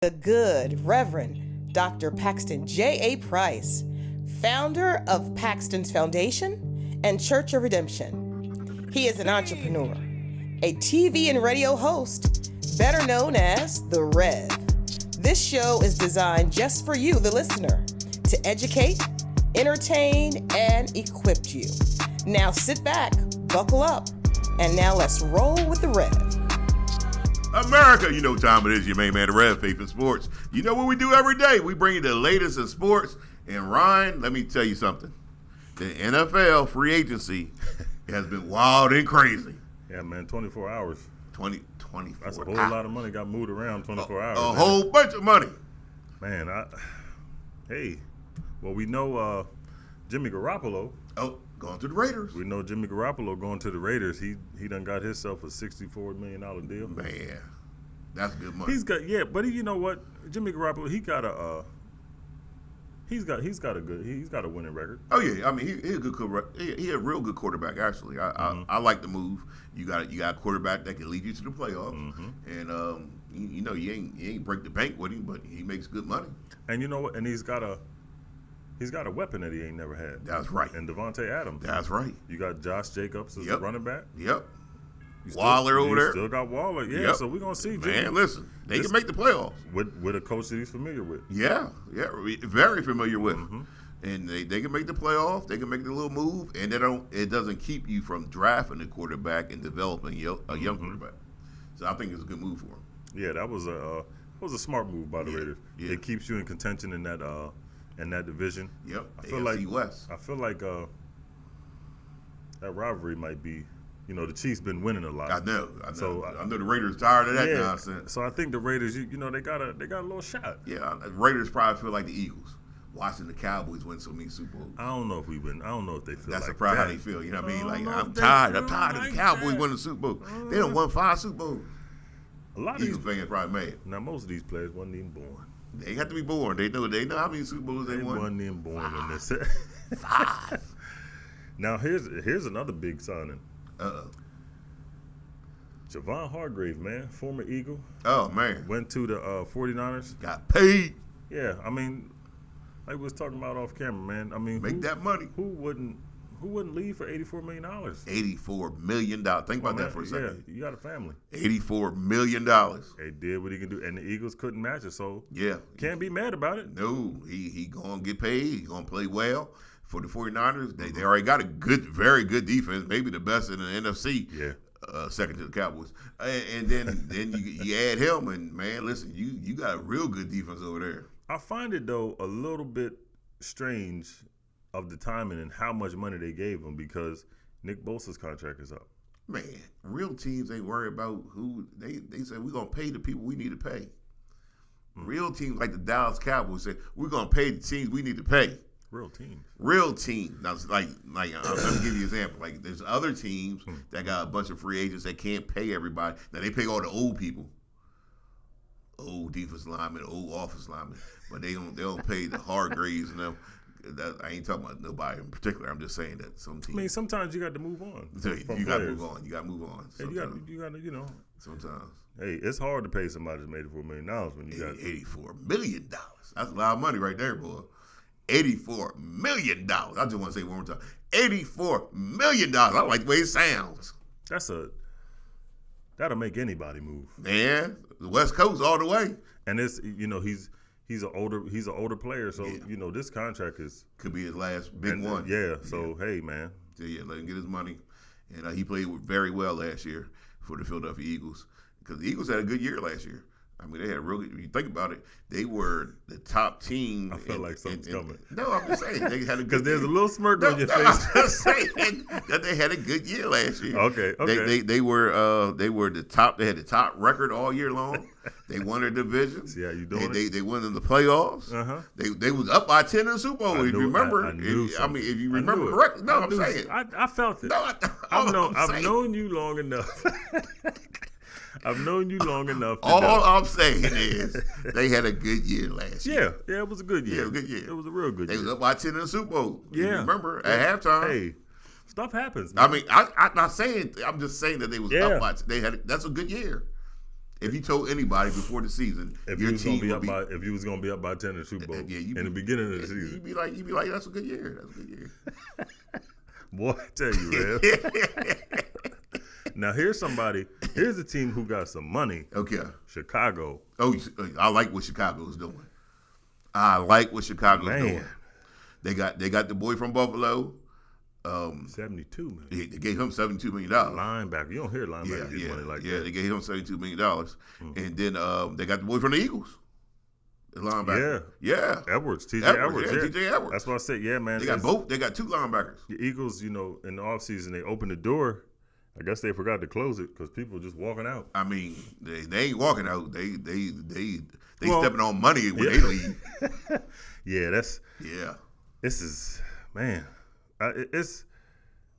The good Reverend Dr. Paxton J.A. Price, founder of Paxton's Foundation and Church of Redemption. He is an entrepreneur, a TV and radio host, better known as The Rev. This show is designed just for you, the listener, to educate, entertain, and equip you. Now sit back, buckle up, and now let's roll with The Rev. America, you know what time it is. Your main man, The Rev, Faith in Sports. You know what we do every day? We bring you the latest in sports. And Ryan, let me tell you something. The NFL free agency has been wild and crazy. Yeah, man, 24 hours. 24 That's a whole lot of money got moved around 24 hours. A whole bunch of money. Man, we know Jimmy Garoppolo. Oh, going to the Raiders. We know Jimmy Garoppolo going to the Raiders. He done got himself a $64 million deal. Man, that's good money. But you know what? Jimmy Garoppolo, he's got a winning record. Oh yeah, I mean he's a good quarterback. He a real good quarterback actually. I like the move. You got a quarterback that can lead you to the playoffs, and you ain't break the bank with him, but he makes good money. And you know what? And he's got a weapon that he ain't never had. That's right. And Devontae Adams. That's right. You got Josh Jacobs as a running back. Yep. Waller over there. Still got Waller. Yeah. Yep. So we're gonna see. Man, listen, they can make the playoffs with a coach that he's familiar with. Yeah, very familiar with. And they can make the playoffs. They can make the little move, and it doesn't keep you from drafting a quarterback and developing a young quarterback. So I think it's a good move for him. Yeah, that was a smart move by the Raiders. Yeah. It keeps you in contention in that division. Yep. I feel like that rivalry might be. You know, the Chiefs been winning a lot. I know. So I know the Raiders tired of that nonsense. So I think the Raiders, they got a little shot. Yeah, the Raiders probably feel like the Eagles, watching the Cowboys win so many Super Bowls. I don't know if we win. I don't know if they feel. That's probably how they feel. You know what I mean? Like I'm tired of the Cowboys winning the Super Bowl. They done won 5 Super Bowls. A lot of Eagles fans probably mad. Now most of these players wasn't even born. They have to be born. They know how many Super Bowls they won. They wasn't even born when they said 5. Now here's another big signing. Javon Hargrave, man, former Eagle. Oh, man. Went to the 49ers. Got paid. Yeah, I mean, like we was talking about off camera, man. I mean, make that money. Who wouldn't leave for $84 million? $84 million. Think about that for a second. Yeah, you got a family. $84 million. They did what he can do, and the Eagles couldn't match it, so yeah, can't be mad about it. No, he gonna get paid. He gonna play well for the 49ers. They already got a very good defense, maybe the best in the NFC. Yeah. Second to the Cowboys, and then you add him, and man, listen, you got a real good defense over there. I find it though a little bit strange of the timing and how much money they gave him because Nick Bosa's contract is up. Man, real teams ain't worried about who they say we're gonna pay the people we need to pay. Real teams like the Dallas Cowboys say we're gonna pay the teams we need to pay. Real teams. Now, like let me give you an example. Like, there's other teams that got a bunch of free agents that can't pay everybody. Now, they pay all the old people, old defense linemen, old offense linemen, but they don't pay the Hargraves and them. I ain't talking about nobody in particular. I'm just saying that some teams. I mean, sometimes you got to move on. You got to move on. You got to move on. Hey, you got to. Sometimes. Hey, it's hard to pay somebody that's made $84 million when you got $84 million. That's a lot of money right there, boy. $84 million. I just want to say it one more time. $84 million. I like the way it sounds. That'll make anybody move. Man, the West Coast all the way. And it's he's an older player, so this contract could be his last big one. Yeah. So hey, man. Yeah, let him get his money. And he played very well last year for the Philadelphia Eagles because the Eagles had a good year last year. I mean, they had real good. When you think about it, they were the top team. I felt like something's coming. No, I'm just saying they had a good. Because there's a little smirk on your face. I'm just saying that they had a good year last year. Okay. They were the top. They had the top record all year long. They won their division. See how you doing? They won in the playoffs. They was up by 10 in the Super Bowl. If you remember, if you remember correctly. No, I'm saying I felt it. No, I've known you long enough. I've known you long enough. All I'm saying is they had a good year last year. Yeah, it was a good year. Yeah, a good year. It was a real good year. They was up by 10 in the Super Bowl. Yeah. Remember, at halftime. Hey, stuff happens, man. I mean, I'm not saying, I'm just saying that they was up by, that's a good year. If you told anybody before the season, if your you was gonna team be would up by, if you was gonna be up by 10 in the Super Bowl in the beginning of the season, you'd be like, that's a good year. That's a good year. Boy, I tell you, man. Now here's a team who got some money. Okay. Chicago. Oh, I like what Chicago's doing. I like what Chicago's doing. They got the boy from Buffalo. 72 million. They gave him $72 million. Linebacker. You don't hear linebackers get money like that. Yeah, they gave him $72 million. And then they got the boy from the Eagles. The linebacker. Yeah. Edwards. TJ Edwards. Yeah, TJ Edwards. That's what I said. Yeah, man. They got both. They got two linebackers. The Eagles, in the offseason, they opened the door. I guess they forgot to close it because people were just walking out. I mean, they ain't walking out. They stepping on money when they leave. Yeah, this is, man.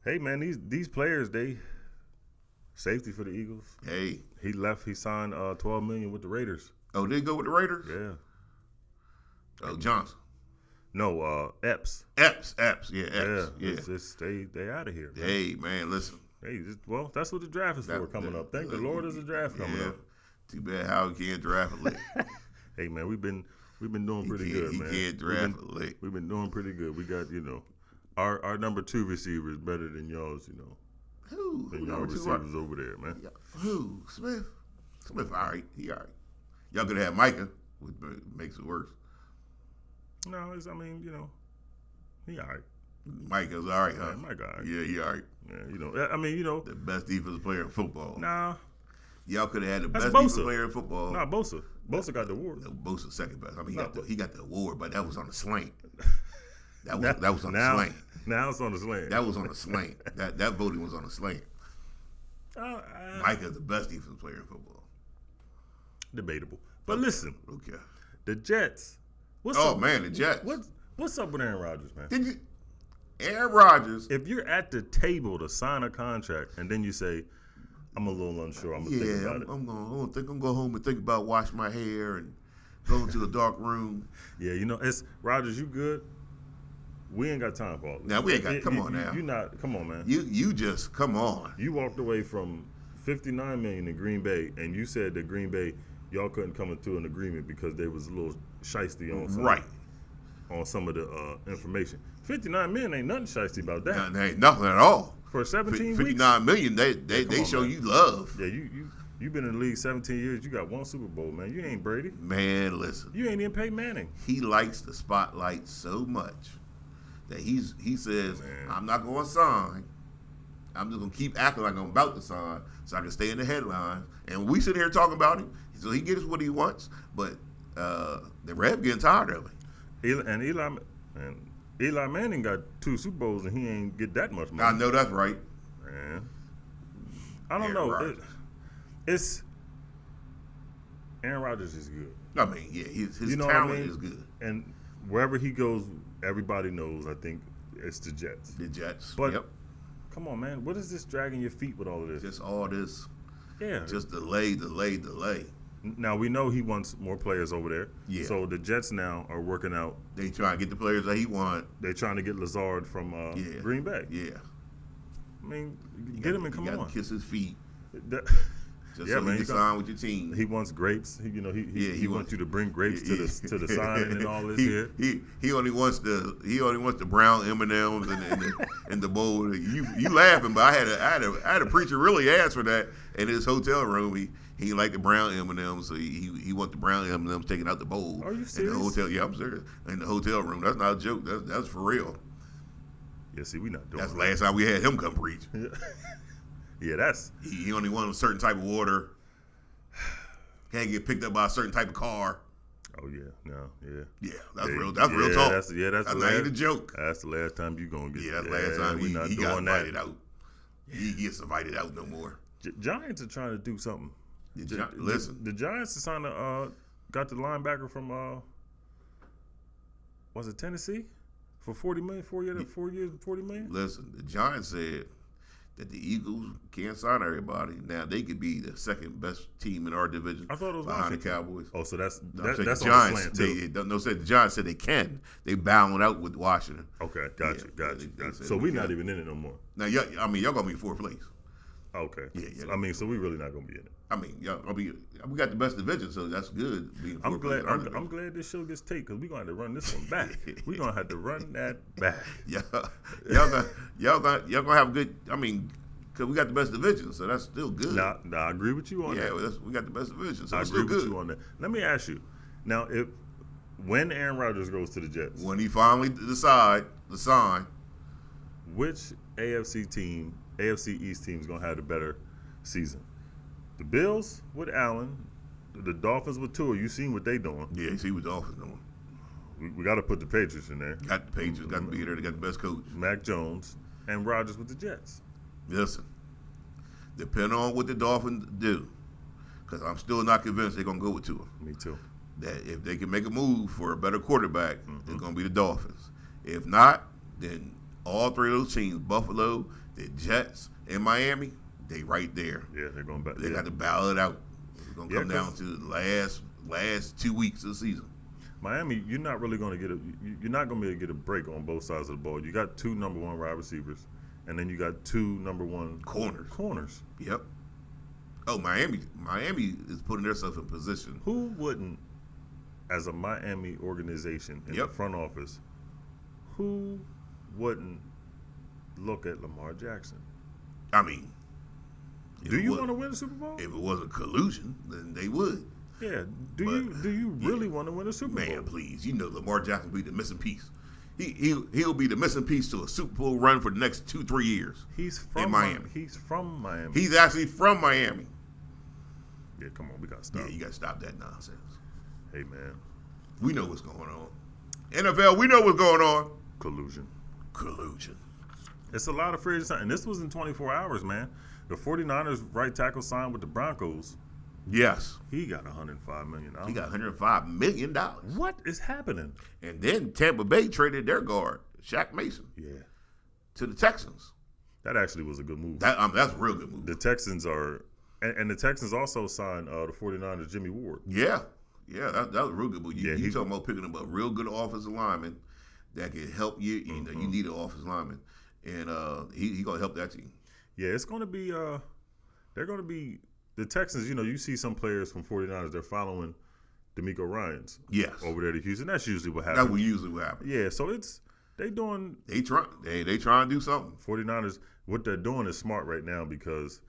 Hey man, these players, they safety for the Eagles. Hey, he left. He signed $12 million with the Raiders. Oh, did he go with the Raiders? Yeah. Oh, Johnson. No, Epps. Epps. Yeah, Epps. Yeah. They out of here. Man. Hey man, listen. Hey, that's what the draft is for coming up. Thank the Lord there's a draft coming up. Too bad Howard can't draft a lick. Hey man, we've been doing pretty good, man. He can't draft a lick. We've been doing pretty good. We got our number 2 receiver is better than y'all's. Who? Than y'all receivers over there, man. Who? Smith. Smith, all right. He all right. Y'all could have Micah, which makes it worse. No, he all right. Micah's all right, huh? Yeah, Micah all right. Yeah, he all right. Yeah, the best defensive player in football. Nah. Y'all could have had the That's best Bosa. defensive player in football. Nah, Bosa. Bosa got the award. No, Bosa's second best. I mean, he got the award, but that was on the slant. That was on the slant. Now it's on the slant. That was on the slant. That voting was on the slant. Micah's the best defensive player in football. Debatable. But listen. Okay. The Jets. The Jets. What's up with Aaron Rodgers, man? Aaron Rodgers. If you're at the table to sign a contract and then you say, I'm a little unsure, I'm going to think about it. I'm going to go home and think about washing my hair and go into a dark room. Yeah, it's Rodgers, you good? We ain't got time for all this. Now, we ain't got, come on, man. You just, come on. You walked away from $59 million in Green Bay, and you said that Green Bay, y'all couldn't come into an agreement because they was a little shiesty on some of the information. $59 million ain't nothing shiesty about that. Ain't nothing at all. For 17 weeks? $59 million, they show you love. Yeah, you've been in the league 17 years. You got one Super Bowl, man. You ain't Brady. Man, listen. You ain't even Peyton Manning. He likes the spotlight so much that he says, I'm not going to sign. I'm just going to keep acting like I'm about to sign so I can stay in the headlines. And we sit here talking about him, so he gets what he wants. But the rep getting tired of it. Eli Manning got 2 Super Bowls and he ain't get that much money. I know that's right. Man. I don't know. It's Aaron Rodgers is good. I mean, yeah, his talent is good. And wherever he goes, everybody knows, I think, it's the Jets. The Jets. But come on, man. What is this dragging your feet with all of this? Just all this. Yeah. Just delay. Now, we know he wants more players over there. Yeah. So the Jets now are working out. They trying to get the players that he want. They're trying to get Lazard from Green Bay. Yeah. I mean, get him and come on. You got to kiss his feet. Just yeah, so man, he can sign with your team. He wants grapes. He wants you to bring grapes to the signing and all this here. He only wants the brown M&Ms and the bowl. You laughing, but I had a preacher really ask for that in his hotel room. He liked the brown M&Ms, so he want the brown M&Ms taken out the bowl. Are you serious? In the hotel, yeah, I'm serious. In the hotel room, that's not a joke. That's for real. Yeah, see, we not doing. That's the last time we had him come preach. Yeah, that's. He only wanted a certain type of water. Can't get picked up by a certain type of car. Oh yeah, no, yeah. Yeah, that's real. That's real talk. That's not even a joke. That's the last time you gonna get. Yeah, that's the last time he got invited out. He gets invited out no more. Giants are trying to do something. Listen, the Giants are trying to got the linebacker from was it Tennessee for $40 million, 4 years, $40 million. Listen, the Giants said that the Eagles can't sign everybody. Now they could be the second best team in our division. I thought it was behind the Cowboys. Oh, so that's the Giants. On the slant too. The Giants said they can. They bowing out with Washington. Okay, got you. So we're not even in it no more. Now, y'all gonna be 4th place. Okay. Yeah. I mean, so we really not gonna be in it. I mean, we got the best division, so that's good. I'm glad this show gets taped because we're gonna have to run this one back. We're gonna have to run that back. Y'all gonna have a good. I mean, because we got the best division, so that's still good. Nah, I agree with you on that. Yeah, we got the best division, so I it's agree still good. with you on that. Let me ask you now: when Aaron Rodgers goes to the Jets, when he finally decide to sign, which AFC East team is gonna have the better season? The Bills with Allen, the Dolphins with Tua. You seen what they doing? Yeah, you see what the Dolphins doing. We got to put the Patriots in there. Got the Patriots, got to be there. They got the best coach. Mac Jones and Rodgers with the Jets. Listen, depending on what the Dolphins do, because I'm still not convinced they're gonna go with Tua. Me too. That if they can make a move for a better quarterback, it's gonna be the Dolphins. If not, then all three of those teams, Buffalo, the Jets, and Miami, they right there. Yeah, they're going back. They got to battle it out. It's gonna come down to the last 2 weeks of the season. Miami, you're not really going to you're not going to be able to get a break on both sides of the ball. You got 2 number 1 wide receivers, and then you got 2 number 1 corners. Yep. Oh, Miami is putting themselves in position. Who wouldn't, as a Miami organization in the front office, who wouldn't look at Lamar Jackson? I mean, do you want to win the Super Bowl? If it wasn't collusion, then they would. Yeah. Do you really want to win a Super Bowl? Man, please. You know Lamar Jackson will be the missing piece. He'll be the missing piece to a Super Bowl run for the next 2-3 years. He's from Miami. He's from Miami. He's actually from Miami. Yeah, come on, we gotta stop. Yeah, you gotta stop that nonsense. Hey, man, we know what's going on. NFL, we know what's going on. Collusion. It's a lot of free agents, and this was in 24 hours, man. The 49ers right tackle signed with the Broncos. Yes. He got $105 million. He got $105 million. What is happening? And then Tampa Bay traded their guard, Shaq Mason. Yeah. To the Texans. That actually was a good move. That's a real good move. The Texans are, and the Texans also signed the 49ers, Jimmy Ward. Yeah. Yeah, that was a real good move. You talking about picking up a real good offensive lineman that can help you. You know, you need an offensive lineman. And he going to help that team. Yeah, it's going to be they're going to be the Texans. You know, you see some players from 49ers, they're following DeMeco Ryans. Yes. Over there to Houston. That's usually what happens. That's usually what happens. Yeah, so they trying to do something. 49ers, what they're doing is smart right now because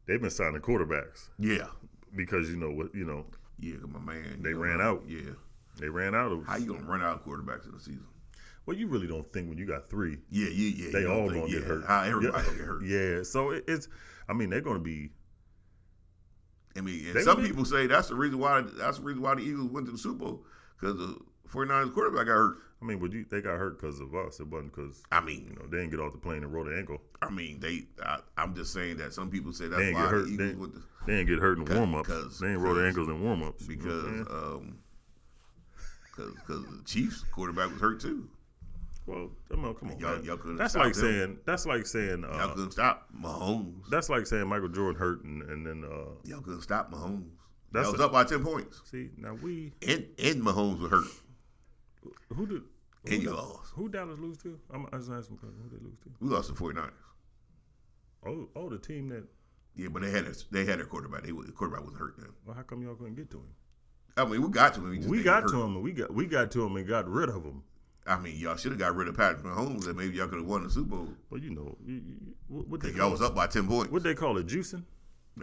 they've been signing quarterbacks. Yeah. Because Yeah, my man. They ran out. Yeah. They ran out of. How you gonna run out of quarterbacks in the season? Well, you really don't think when you got 3. Yeah. They all gonna get hurt. How everybody gonna get hurt? Yeah. So it's. I mean, they're gonna be. I mean, and some people say that's the reason why the Eagles went to the Super Bowl because the 49ers quarterback got hurt. I mean, they got hurt because of us. It wasn't because they didn't get off the plane and roll the ankle. I mean, I'm just saying that some people say that's they why hurt, the Eagles went to. They didn't get hurt in warm-ups. They didn't roll their ankles in warm-ups. Because the Chiefs quarterback was hurt too. Well, come on, y'all couldn't. That's like saying. Y'all couldn't stop Mahomes. That's like saying Michael Jordan hurt and then. Y'all couldn't stop Mahomes. That was up by 10 points. See, now and Mahomes was hurt. Who you lost. Who Dallas lose to? I just asking who they lose to. We lost to 49ers. Oh, the team that. Yeah, but they had their quarterback. The quarterback was hurt then. Well, how come y'all couldn't get to him? I mean, we got to him. We got to him, and we got to him and got rid of him. I mean, y'all should have got rid of Patrick Mahomes, and maybe y'all could have won the Super Bowl. Well, what they y'all was up by 10 points. What they call it, juicing?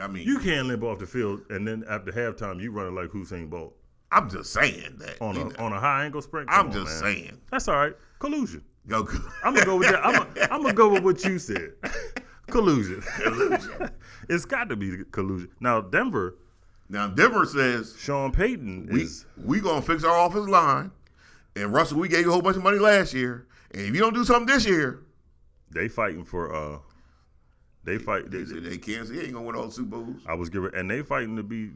I mean, you can't limp off the field, and then after halftime, you running like Usain Bolt. I'm just saying that on a high ankle sprint. I'm just saying that's all right. Collusion. Go. I'm gonna go with that. I'm gonna go with what you said. Collusion. It's got to be collusion. Now Denver says Sean Payton we gonna fix our offensive line, and Russell, we gave you a whole bunch of money last year, and if you don't do something this year, they fighting for They fight. They can't. They ain't gonna win all the Super Bowls. And they fighting to be,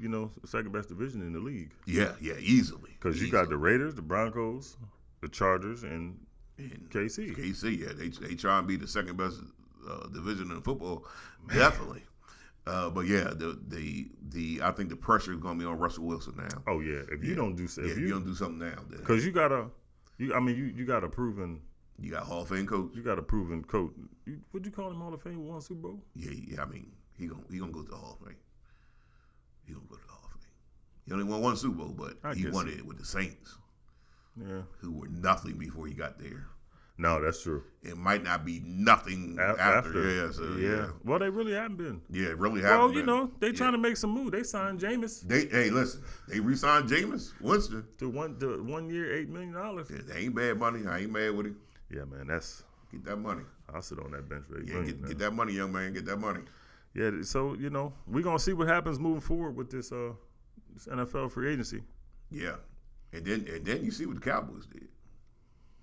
second best division in the league. Yeah, easily. Because you got the Raiders, the Broncos, the Chargers, and KC. Yeah, they try and be the second best division in football, definitely. But yeah, I think the pressure is gonna be on Russell Wilson now. Oh yeah, if you don't do something, if you don't do something now, because you got a proven. You got Hall of Fame coach. You got a proven coach. Would you call him Hall of Fame? Won Super Bowl? Yeah. I mean, he gonna go to the Hall of Fame. He gonna go to the Hall of Fame. He only won one Super Bowl, but he won it with the Saints. Yeah. Who were nothing before he got there. No, that's true. It might not be nothing after. Yeah. Well, they really haven't been. Yeah, it really haven't. Well, you know, they trying to make some move. They signed Jameis. Listen, they re-signed Jameis Winston to 1 year, $8 million. Yeah, that ain't bad money. I ain't mad with him. Yeah, man, get that money. I'll sit on that bench for $8 million. Get that money, young man. Get that money. Yeah, so you know, we're gonna see what happens moving forward with this NFL free agency. Yeah, and then you see what the Cowboys did.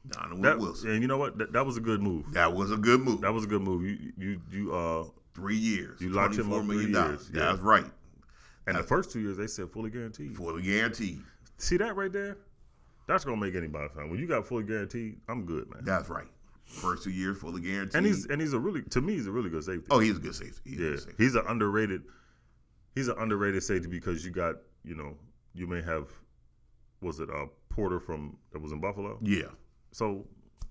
Donovan Wilson. And you know what? That was a good move. That was a good move. You 3 years. You locked him up $3 million. Yeah. That's right. And the first 2 years they said fully guaranteed. Fully guaranteed. See that right there? That's gonna make anybody fine. When you got fully guaranteed, I'm good, man. That's right. First 2 years fully guaranteed. And he's a really good safety. Oh, he's a good safety. He's an underrated safety because you got, you know, you may have, was it Porter that was in Buffalo? Yeah. So,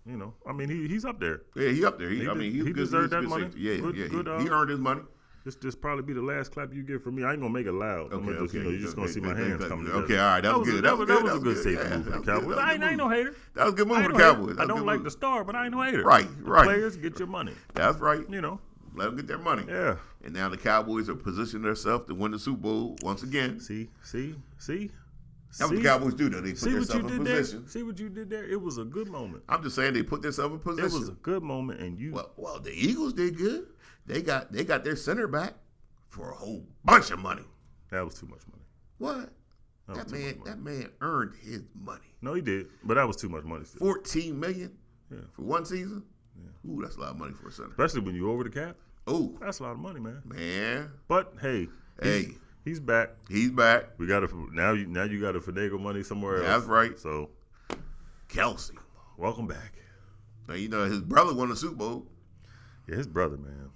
you know, I mean, he's up there. Yeah, he's up there. He deserved that money. Safety. Yeah, good, he earned his money. This probably be the last clap you get from me. I ain't gonna make it loud. Okay. You're just gonna see my hands coming together. Okay, all right, that was good. That was a good safety move for the Cowboys. I ain't no hater. That was a good move for the Cowboys. I don't like the star, but I ain't no hater. Right. Players, get your money. That's right. You know, let them get their money. Yeah. And now the Cowboys are positioning themselves to win the Super Bowl once again. See. That's what the Cowboys do, though. They put themselves in position. See what you did there? It was a good moment. I'm just saying they put themselves in position. It was a good moment, and you. Well, the Eagles did good. They got their center back for a whole bunch of money. That was too much money. What? That man earned his money. No, he did, but that was too much money. Still. $14 million for one season. Yeah. Ooh, that's a lot of money for a center. Especially when you over the cap. Ooh, that's a lot of money, man. Man, but hey. He's back. He's back. We got now you got to finagle money somewhere else. That's right. So, Kelsey, welcome back. Now you know his brother won the Super Bowl. Yeah, his brother, man.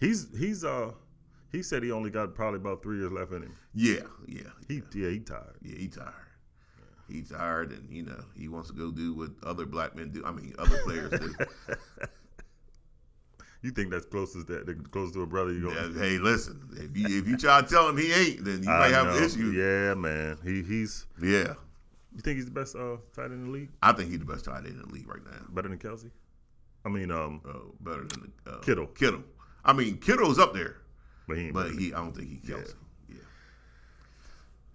He said he only got probably about 3 years left in him. Yeah. He tired. Yeah, he tired. Yeah. He tired, and you know he wants to go do what other black men do. I mean, other players do. You think that's close to a brother? You go. Hey, listen. If you try to tell him he ain't, then you might have an issue. Yeah, man. He's. Yeah. You think he's the best tight end in the league? I think he's the best tight end in the league right now. Better than Kelsey? I mean, better than Kittle. Kittle. I mean, Kittle's up there, but I don't think he's Kelsey. Yeah.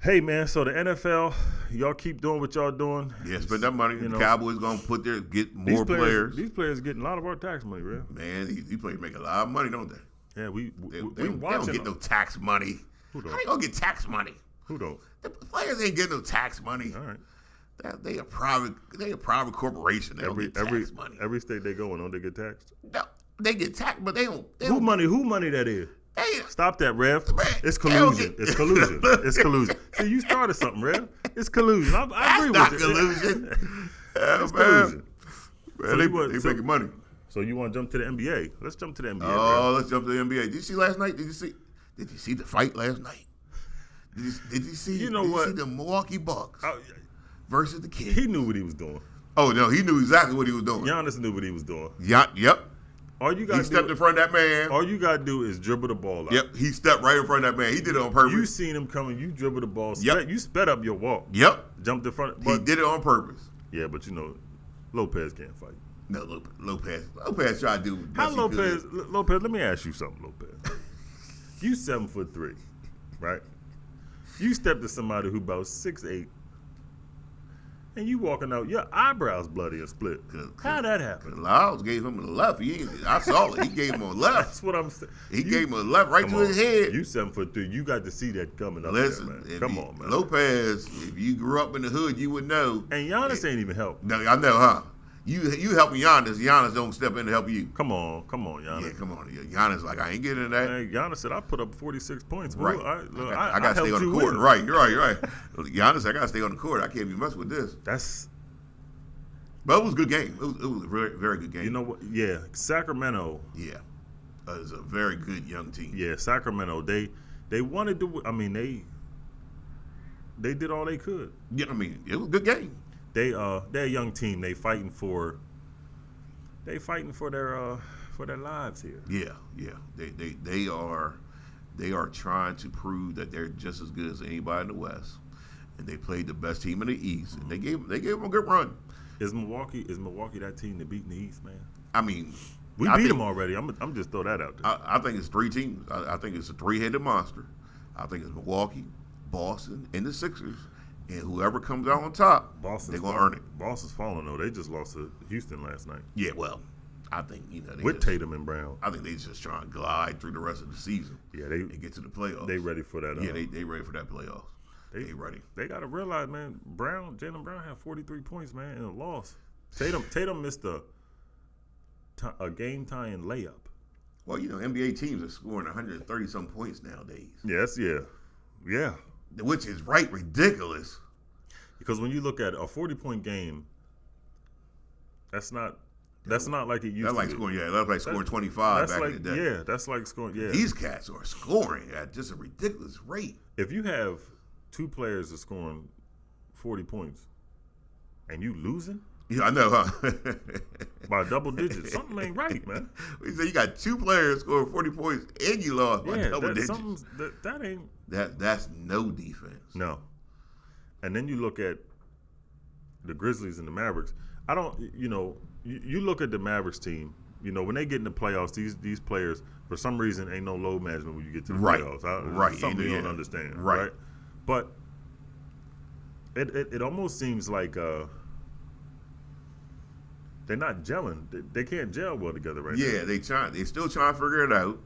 Hey man, so the NFL, y'all keep doing what y'all doing. Yeah, spend that money. The Cowboys gonna get more players. These players getting a lot of our tax money, man. Man, these players make a lot of money, don't they? Yeah, they don't get no tax money. Who don't? How they gonna get tax money? Who don't? The players ain't getting no tax money. All right. They a private corporation. They don't get tax money. Every state they go in, don't they get taxed? No, they get taxed, but they don't. Who money that is? Stop that, Rev. It's collusion. It's collusion. It's collusion. See, you started something, Rev. It's collusion. I agree with you. Collusion. It's collusion. Man, they making money. So you want to jump to the NBA? Let's jump to the NBA. Oh, let's jump to the NBA. Did you see last night? Did you see the fight last night? Did you see? You know what? You see the Milwaukee Bucks versus the Kings? He knew what he was doing. Oh no, he knew exactly what he was doing. Giannis knew what he was doing. Yep. He stepped in front of that man. All you gotta do is dribble the ball out. Yep, he stepped right in front of that man. He did it on purpose. You seen him coming. You dribble the ball. Yep. You sped up your walk. Yep. Jumped in front. He did it on purpose. Yeah, but you know, Lopez can't fight. No, Lopez tried to do. How Lopez? Let me ask you something, Lopez. You 7'3", right? You step to somebody who about 6'8", and you walking out, your eyebrows bloody and split. How that happen? Lyles gave him a left. I saw it. He gave him a left. That's what I'm saying. He gave him a left right to his head. You 7'3". You got to see that coming up. Listen, there, man. Come on, man. Lopez, if you grew up in the hood, you would know. And Giannis ain't even helped. No, I know, huh? You helping Giannis. Giannis don't step in to help you. Come on, Giannis. Yeah, come on. Giannis like, I ain't getting in that. Hey, Giannis said, I put up 46 points. Right. I got to stay on the court. Right. Giannis, I got to stay on the court. I can't be messing with this. But it was a good game. It was a very, very good game. You know what? Yeah, Sacramento. Yeah. It's a very good young team. Yeah, Sacramento. They wanted to. I mean, they did all they could. Yeah, I mean, it was a good game. They're a young team. They fighting for they fighting for their lives here. Yeah. They are trying to prove that they're just as good as anybody in the West, and they played the best team in the East, and they gave them a good run. Is Milwaukee that team to beat in the East, man? I mean, we beat them already. I'm just throw that out there. I think it's 3 teams. I think it's a 3-headed monster. I think it's Milwaukee, Boston, and the Sixers. And whoever comes out on top, they're going to earn it. Boston's falling, though. They just lost to Houston last night. Yeah, well, I think, with Tatum and Brown. I think they just trying to glide through the rest of the season. Yeah, and get to the playoffs. They ready for that. Yeah, they ready for that playoffs. They ready. They got to realize, man, Jaylen Brown had 43 points, man, in a loss. Tatum missed a game-tying layup. Well, NBA teams are scoring 130-some points nowadays. Yes, yeah. Which is ridiculous. Because when you look at a 40-point game, that's not like it used to be. That's like scoring 25 back in the day. Yeah, that's like scoring. Yeah, these cats are scoring at just a ridiculous rate. If you have 2 players that scoring 40 points, and you losing, yeah, I know, huh? by double digits, something ain't right, man. So you got 2 players scoring 40 points, and you lost by double digits. That ain't. That's no defense. No. And then you look at the Grizzlies and the Mavericks. You look at the Mavericks team. When they get in the playoffs, these players for some reason ain't no load management when you get to the playoffs. Right. Something you don't understand. Right. But it almost seems like they're not gelling. They can't gel well together right now. Yeah, they still trying to figure it out.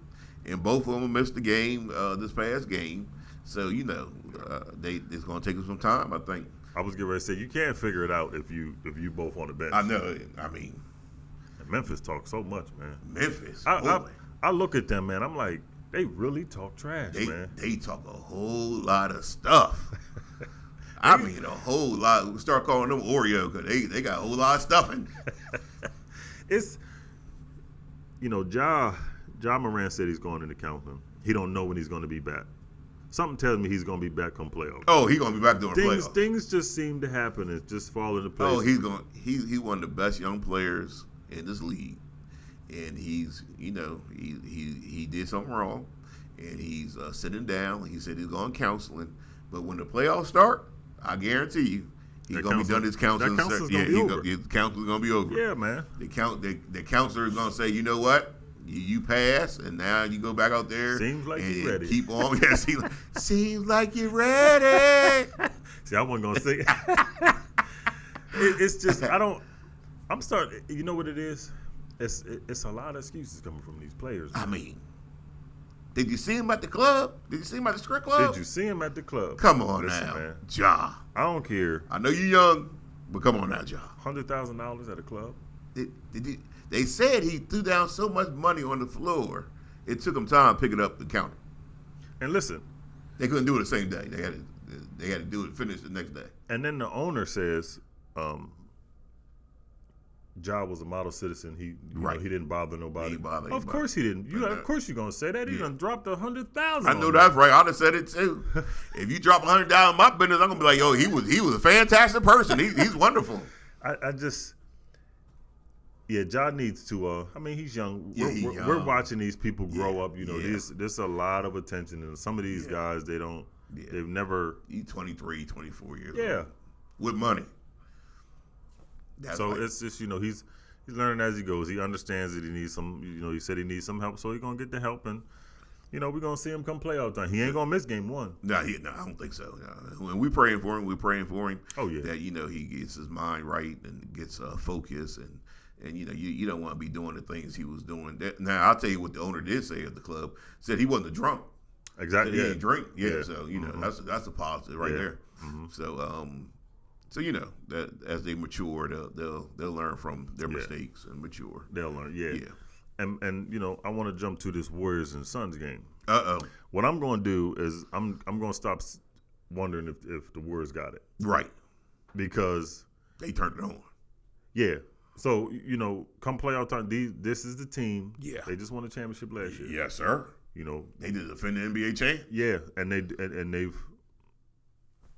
And both of them missed the game this past game. So, it's going to take them some time, I think. I was getting ready to say, you can't figure it out if you both on the bench. I know. I mean. Memphis talks so much, man. Memphis, I look at them, man. I'm like, they really talk trash, man. They talk a whole lot of stuff. I mean, a whole lot. We start calling them Oreo because they got a whole lot of stuffing. It's, Ja Morant said he's going into counseling. He don't know when he's going to be back. Something tells me he's going to be back come playoffs. Oh, he's going to be back during playoffs. Things just seem to happen and just fall into place. Oh, he's one of the best young players in this league, and he's he did something wrong, and he's sitting down. He said he's going counseling, but when the playoffs start, I guarantee you he's going to be done his counseling. That counseling's going to be over. His counseling's going to be over. Yeah, man. The counselor is going to say, you know what? You pass, and now you go back out there. Seems like you're ready. Keep on. Yeah, seems like you're ready. See, I wasn't gonna say it. It's just I'm starting. You know what it is? It's a lot of excuses coming from these players. I mean, did you see him at the club? Did you see him at the strip club? Did you see him at the club? Come on Listen, now, man. Ja. I don't care. I know you're young, but come on now, Ja. $100,000 at a club. They said he threw down so much money on the floor, it took him time to pick it up and count it. And listen, they couldn't do it the same day. They had to do it, finish the next day. And then the owner says, Ja was a model citizen. He didn't bother nobody. Of course he didn't. Of course you're gonna say that. He done dropped $100,000. I know that's right. I'd have said it too. If you drop $100,000 in my business, I'm gonna be like, yo, he was a fantastic person. He's wonderful. I just. Yeah, Ja needs to. He's young. We're watching these people grow up. There's a lot of attention, and some of these guys, they don't. Yeah. They've never. He's 23, 24 years old. Yeah, with money. It's just he's learning as he goes. He understands that he needs some. He said he needs some help, so he's gonna get the help, and we're gonna see him come playoff time. He ain't gonna miss game 1. No, I don't think so. When we're praying for him, Oh yeah. That he gets his mind right and gets focus and you don't want to be doing the things he was doing. Now I'll tell you what the owner did say at the club. Said he wasn't a drunk. Exactly. He didn't drink. Yeah. So that's a positive right there. Mm-hmm. So that as they mature, they'll learn from their mistakes and mature. They'll learn. Yeah. And I want to jump to this Warriors and Suns game. What I'm going to do is I'm going to stop wondering if the Warriors got it. Right. Because they turned it on. Yeah. So, come playoff time, this is the team. Yeah. They just won a championship last year. Yes, sir. They did defend the NBA champ. Yeah, and they've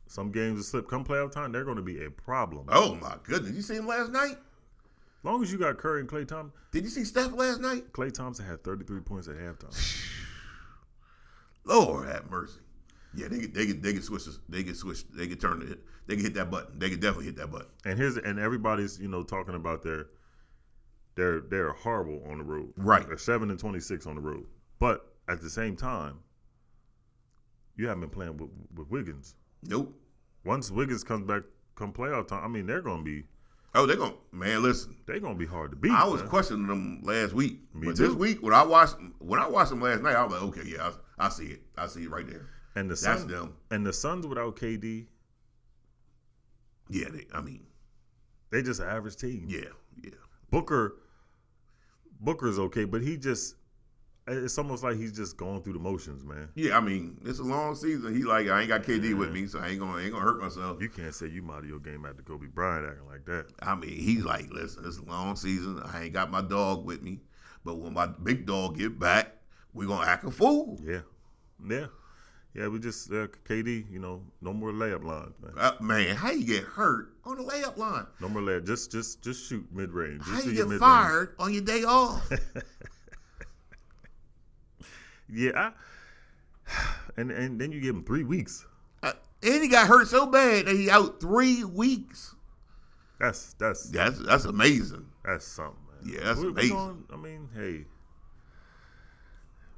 some games have slipped. Come playoff time, they're going to be a problem. Oh my goodness! You see him last night? long as you got Curry and Klay Thompson. Did you see Steph last night? Klay Thompson had 33 points at halftime. Lord have mercy. Yeah, they can switch this. They can switch. They can turn it. They can hit that button. They can definitely hit that button. And everybody's talking about they're horrible on the road. Right. They're 7-26 on the road. But at the same time, you haven't been playing with Wiggins. Nope. Once Wiggins comes back come playoff time, I mean they're gonna be. Oh, they're gonna listen. They're gonna be hard to beat. I was questioning them last week, Me but too. this week when I watched them last night, I was like, okay, yeah, I see it. I see it right there. And the That's Suns, them. And the Suns without KD, Yeah, they just an average team. yeah. Booker's okay, but it's almost like he's just going through the motions, man. Yeah, it's a long season. He like, I ain't got KD with me, so I ain't gonna hurt myself. You can't say you out of your game after Kobe Bryant acting like that. He's like, listen, it's a long season. I ain't got my dog with me, but when my big dog get back, we gonna act a fool. Yeah. We just KD, no more layup lines, man. Man, how you get hurt on the layup line? No more layup. Just shoot mid range. How you get fired on your day off? Yeah, and then you give him 3 weeks. And he got hurt so bad that he out 3 weeks. That's amazing. That's something, man. Yeah, that's amazing. Hey,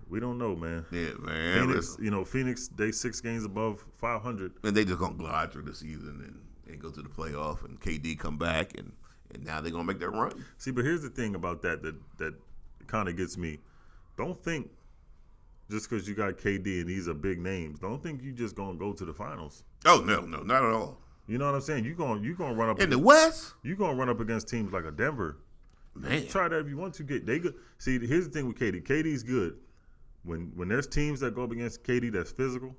we don't know, man. Yeah, man. Phoenix, they 6 games above 500, and they just gonna glide through the season and go to the playoff, and KD come back, and now they're gonna make that run. See, but here's the thing about that kind of gets me. Don't think. Just because you got KD and these are big names, don't think you just gonna go to the finals. Oh no, not at all. You know what I'm saying? You gonna run up in the West. You gonna run up against teams like a Denver. Man, try that if you want to. They good. See, here's the thing with KD. KD's good. When there's teams that go up against KD that's physical,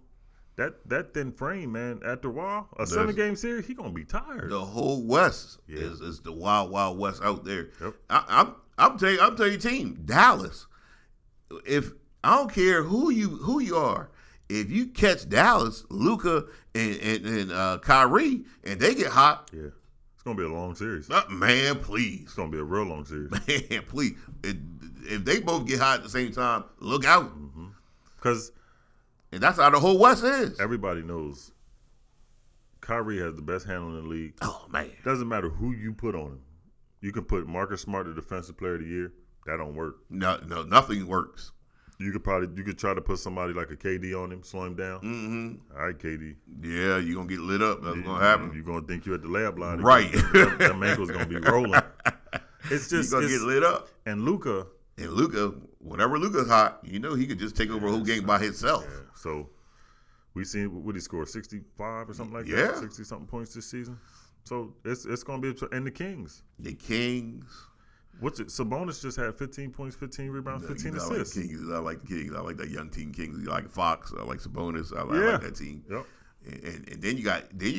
that thin frame, man. After a while, a 7-game series, he gonna be tired. The whole West is the wild, wild West out there. Yep. I'm telling you, team Dallas. If I don't care who you are. If you catch Dallas, Luka and Kyrie, and they get hot, it's gonna be a long series. Man, please, it's gonna be a real long series. Man, please, if they both get hot at the same time, look out, because that's how the whole West is. Everybody knows Kyrie has the best handle in the league. Oh man, doesn't matter who you put on him. You can put Marcus Smart, the defensive player of the year. That don't work. No, nothing works. You could try to put somebody like a KD on him, slow him down. Mm-hmm. All right, KD. Yeah, you're going to get lit up. That's going to happen. You're going to think you're at the layup line. Right. That ankle's going to be rolling. It's just you're going to get lit up. And Luka, whenever Luka's hot, he could just take over a whole game by himself. Yeah. So we seen what he scored, 65 or something like that. 60-something points this season. So it's going to be – and the Kings. The Kings. What's it? Sabonis just had 15 points, 15 rebounds, 15 assists. I like the Kings. I like that young team Kings. You like Fox. I like Sabonis. I like that team. Yep. And then you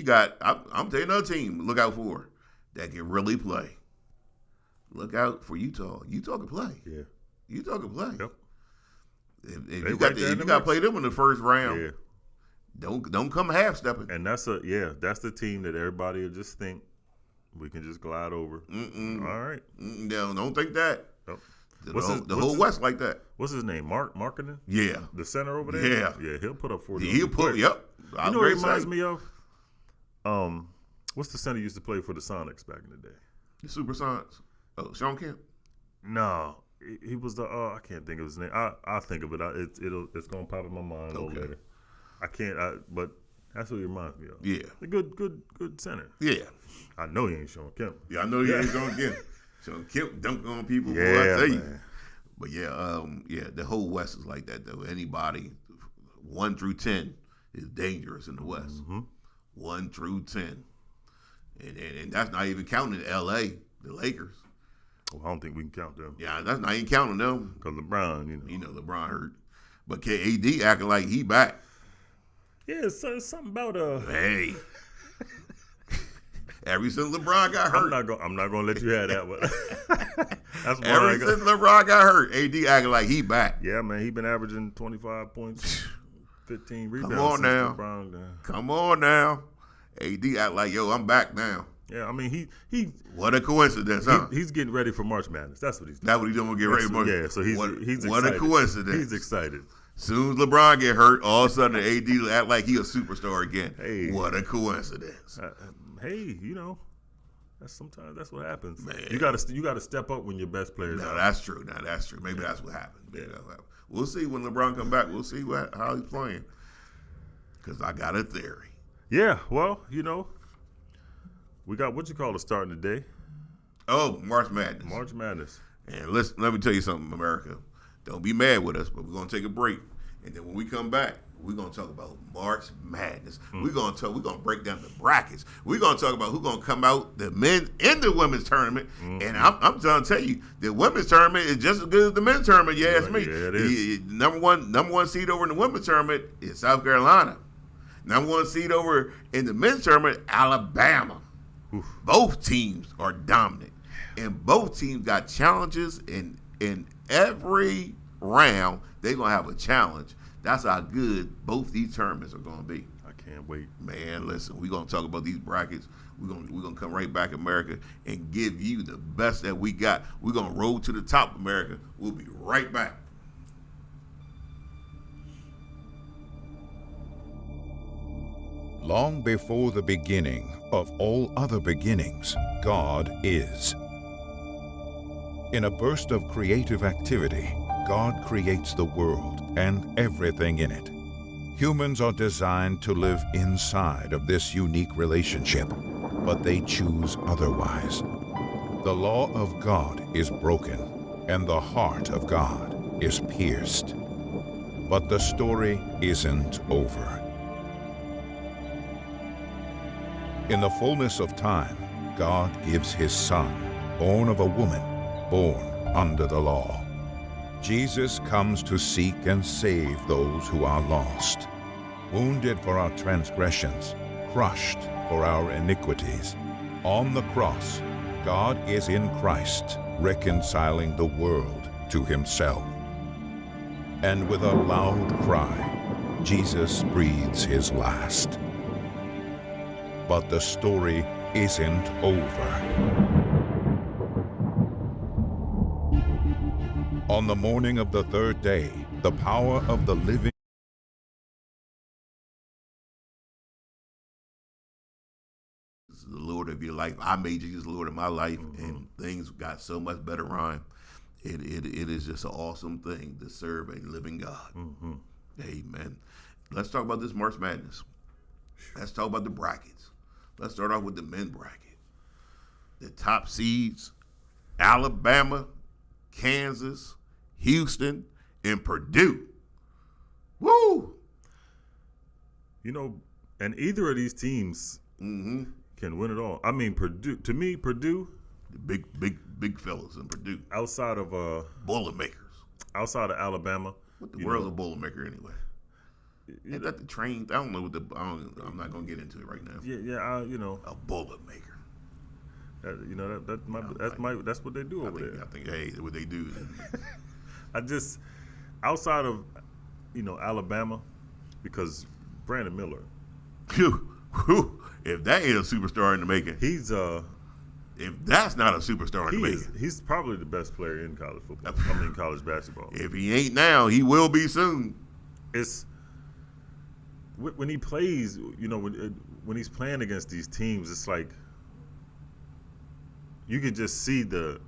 got. I'm telling you another team. Look out for that can really play. Look out for Utah. Utah can play. Yeah. Utah can play. Yep. If you got to play them in the first round, don't come half stepping. And that's the team that everybody will just think. We can just glide over. All right. No, don't think that. Nope. The whole West like that. What's his name? Marketing? Yeah. The center over there? Yeah. Yeah, he'll put up 40. He'll put, yep. You know what it reminds me of? What's the center used to play for the Sonics back in the day? The Super Sonics. Oh, Sean Kemp? No. He was the, I can't think of his name. I'll think of it. It's going to pop in my mind later. I can't, but that's what he reminds me of. Yeah. A good center. Yeah. I know he ain't Sean Kemp. Yeah, I know he ain't Sean Kemp. Sean Kemp dunked on people, boy, I tell you. But the whole West is like that, though. Anybody 1 through 10 is dangerous in the West. 1 through 10. And that's not even counting L.A., the Lakers. Well, I don't think we can count them. Yeah, that's not even counting them. Because LeBron, LeBron hurt. But KD acting like he back. Yeah, it's something about Hey. Ever since LeBron got hurt. I'm not gonna let you have that one. That's Ever since LeBron got hurt, AD acting like he back. Yeah, man, he been averaging 25 points, 15 rebounds. Come on now. LeBron, Come on now. AD act like, yo, I'm back now. Yeah, I mean he. What a coincidence, huh? He's getting ready for March Madness. That's what he's doing. That's what he's doing. Get ready for March. Yeah, so he's excited. What a coincidence. He's excited. Soon as LeBron get hurt, all of a sudden the AD act like he a superstar again. Hey, what a coincidence. Hey, sometimes that's what happens. Man. You got to step up when your best players. No, that's true. Maybe that's what happened. Yeah. We'll see when LeBron come back. We'll see how he's playing. Because I got a theory. Yeah, well, we got what you call it starting today. Oh, March Madness. March Madness. And let me tell you something, America. Don't be mad with us, but we're going to take a break. And then when we come back, we're going to talk about March Madness. We're going to break down the brackets. We're going to talk about who's going to come out, the men in the women's tournament. And I'm trying to tell you, the women's tournament is just as good as the men's tournament. You ask me. Yeah, it is. The number one seed over in the women's tournament is South Carolina. Number one seed over in the men's tournament, Alabama. Oof. Both teams are dominant. And both teams got challenges in every round. They're going to have a challenge. That's how good both these tournaments are going to be. I can't wait. Man, listen, we're going to talk about these brackets. We're going to come right back, America, and give you the best that we got. We're going to roll to the top, America. We'll be right back. Long before the beginning of all other beginnings, God is. In a burst of creative activity, God creates the world and everything in it. Humans are designed to live inside of this unique relationship, but they choose otherwise. The law of God is broken, and the heart of God is pierced. But the story isn't over. In the fullness of time, God gives his Son, born of a woman, born under the law. Jesus comes to seek and save those who are lost, wounded for our transgressions, crushed for our iniquities. On the cross, God is in Christ, reconciling the world to himself. And with a loud cry, Jesus breathes his last. But the story isn't over. On the morning of the third day, the power of the living This is the Lord of your life. I made Jesus the Lord of my life, and things got so much better on. It is just an awesome thing to serve a living God. Amen. Let's talk about this March Madness. Let's talk about the brackets. Let's start off with the men bracket. The top seeds, Alabama, Kansas, Houston, and Purdue. Woo! And either of these teams can win it all. I mean, Purdue. To me, Purdue, the big fellas in Purdue. Outside of Boilermakers. Outside of Alabama. What the world's a Boilermaker anyway? Is that the train? I don't know I'm not gonna get into it right now. Yeah. A Boilermaker. That's what they do over there. I think, hey, what they do. Outside of, Alabama, because Brandon Miller. If that ain't a superstar in the making, if that's not a superstar in the making, he's probably the best player in college football. College basketball. If he ain't now, he will be soon. It's when he plays, when he's playing against these teams, it's like you can just see the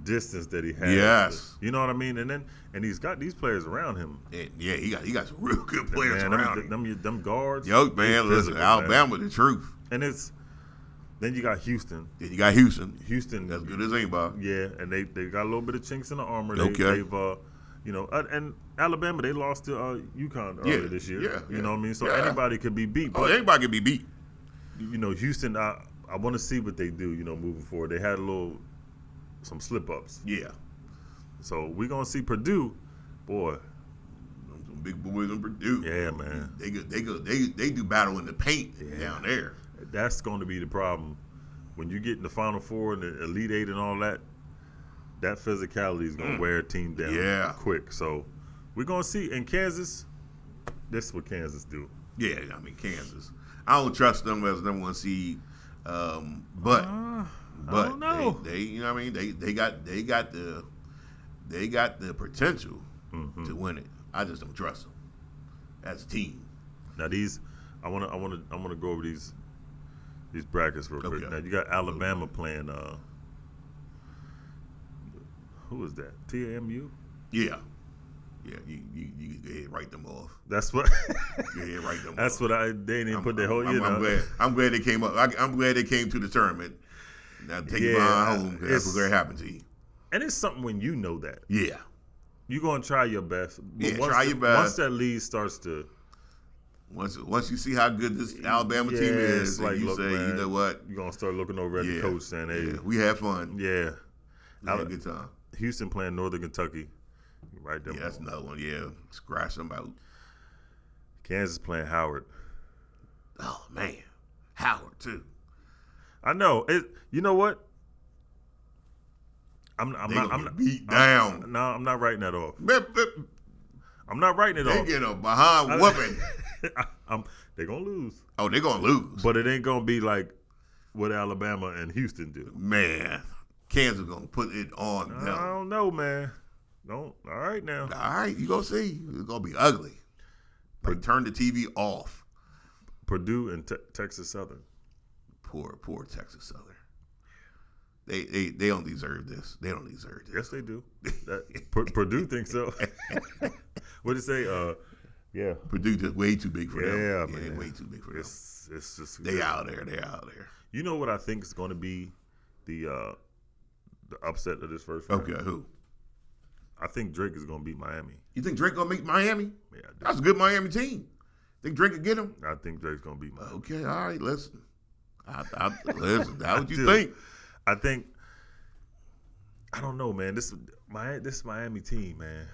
distance that he has. Yes. You know what I mean? And he's got these players around him. Yeah, he got some real good players around him. Them guards. Yo, man, listen, Alabama, the truth. And then you got Houston. Houston, as good as anybody. Yeah, and they got a little bit of chinks in the armor. Okay. And Alabama, they lost to UConn earlier this year. Yeah. You know what I mean? So anybody could be beat. But anybody can be beat. Houston, I want to see what they do, moving forward. They had some slip-ups. Yeah. So we're going to see Purdue, boy. Some big boys in Purdue. Yeah, man. They do battle in the paint down there. That's going to be the problem. When you get in the Final Four and the Elite Eight and all that, that physicality is going to wear a team down quick. So we're going to see. In Kansas, this is what Kansas do. Yeah, I mean, Kansas. I don't trust them as number one seed. But know. They you know what I mean? They got the potential to win it. I just don't trust them as a team. Now I want to go over these brackets real quick. Okay. Now you got Alabama playing. Who is that? TAMU. Yeah. You go ahead and write them off. That's what. Go ahead and write them That's off. what they didn't even put their whole. I'm glad they came up. I'm glad they came to the tournament. Now take your mind home because that's what's going to happen to you. And it's something when you know that. Yeah. You're gonna try your best. But Try your best. Once that lead starts to. Once you see how good this Alabama team is, like, and you look, say, man, you know what? You're gonna start looking over at the coach saying, "Hey, we had fun. Yeah, We had a good time." Houston playing Northern Kentucky. Right there. Yeah, that's another one. Yeah, scratch them out. Kansas playing Howard. Oh man, Howard too. I know it. You know what? I'm not beat down. No, I'm not writing that off. They I'm not writing it off. get a behind whooping. They're gonna lose. Oh, they're gonna lose. But it ain't gonna be like what Alabama and Houston do. Man, Kansas gonna put it on I them. don't know, man. Don't. All right now. All right, you gonna see. It's gonna be ugly. Like turn the TV off. Purdue and Texas Southern. Poor Texas Southern. They don't deserve this. They don't deserve this. Yes, they do. Purdue thinks so. What did it say? Yeah. Purdue just way too big for them. Yeah, man. Way too big for them. It's just They out there. They out there. You know what I think is going to be the upset of this first round? Okay, who? I think Drake is going to beat Miami. You think Drake gonna beat Miami? Yeah, I do. That's a good Miami team. Think Drake could get him? I think Drake's going to beat Miami. Okay, all right. Listen, listen. That's what you do. think. I think. I don't know, man. This Miami team, man.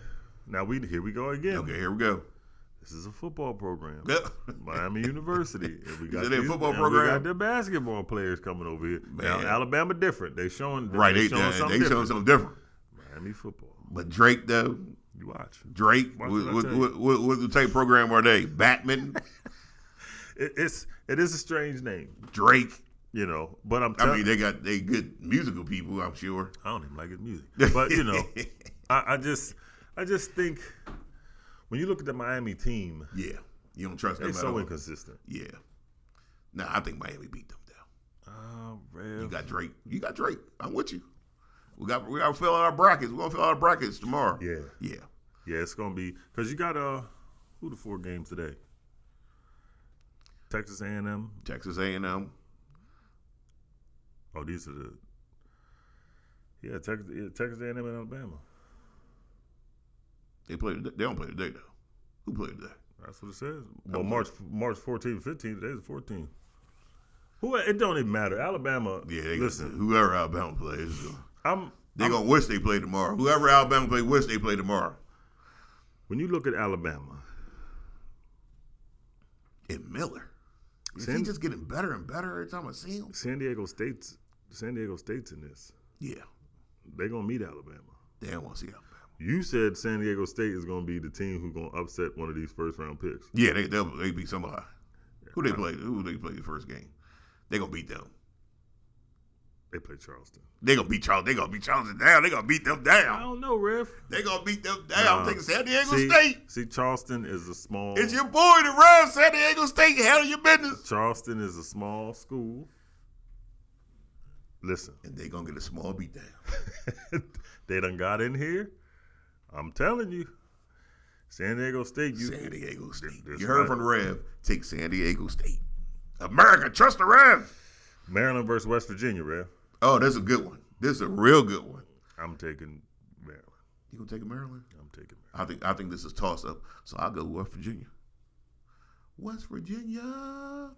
Now here we go again. Okay, here we go. This is a football program. Yep. Miami University. And we got Is it a football and program? We got the basketball players coming over here. Now Man. Alabama different. They showing Right, They they showing something different. something different. Miami football. But Drake though, You watch. Drake, Watch what what I tell you. what type of program are they? Batman, It is a strange name, Drake. you know. But I'm I telling mean, they good musical people. I'm sure. I don't even like his music. But you know, I just think when you look at the Miami team, Yeah, you don't trust them they're at so all. inconsistent. Yeah. Nah, I think Miami beat them down. Oh, You got Drake. I'm with you. We got to fill out our brackets. We're gonna fill out our brackets tomorrow. Yeah. Yeah. Yeah, it's gonna be because you got who the 4 games today? Texas A&M. Texas A&M. Oh, these are Texas A&M and Alabama. They don't play today though. Who played today? That's what it says. Well, March 14, 15. Today's the 14th. It don't even matter. Alabama. Yeah. Listen, Whoever Alabama plays, they're I'm gonna wish they play tomorrow. Whoever Alabama play, wish they play tomorrow. when you look at Alabama, And Miller. Is he just getting better and better every time I see him? San Diego State's in this. Yeah. They're gonna meet Alabama. They don't want to see Alabama. You said San Diego State is gonna be the team who's gonna upset one of these first round picks. Yeah, they beat somebody. Who they play the first game? They gonna beat them. They play Charleston. They gonna beat Charleston. They gonna beat Charleston down. They gonna beat them down. I don't know, Rev. They gonna beat them down. I'm taking San Diego See, State. See, Charleston is a small. It's your boy, the Rev. San Diego State. Handle your business. Charleston is a small school. Listen, And they gonna get a small beat down. they done got in here. I'm telling you, San Diego State. San Diego State. This You heard might- from the Rev. Take San Diego State. America, trust the Rev. Maryland versus West Virginia, Rev. Oh, that's a good one. This is a real good one. I'm taking Maryland. You gonna take Maryland? I'm taking Maryland. I think this is toss up. So I'll go West Virginia. West Virginia.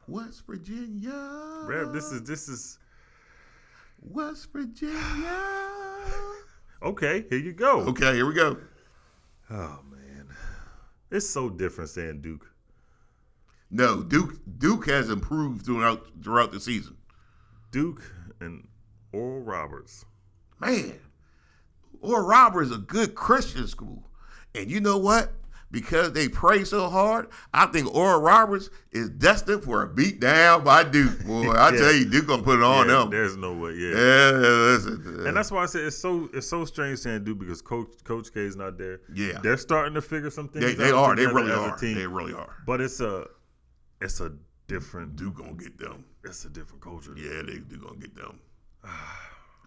West Virginia. Rev, this is. West Virginia. Okay, here you go. Okay, here we go. Oh man, it's so different saying Duke. No, Duke has improved throughout the season. Duke and Oral Roberts. Man, Oral Roberts is a good Christian school. And you know what? because they pray so hard, I think Oral Roberts is destined for a beat down by Duke. Boy, I tell you, Duke gonna put it on them. There's no way. And that's why I said it's so strange saying Duke because Coach K is not there. Yeah, they're starting to figure some things. They out are. They really as are. a team. They really are. But it's a different. Duke gonna get them. It's a different culture. Yeah, they gonna get them.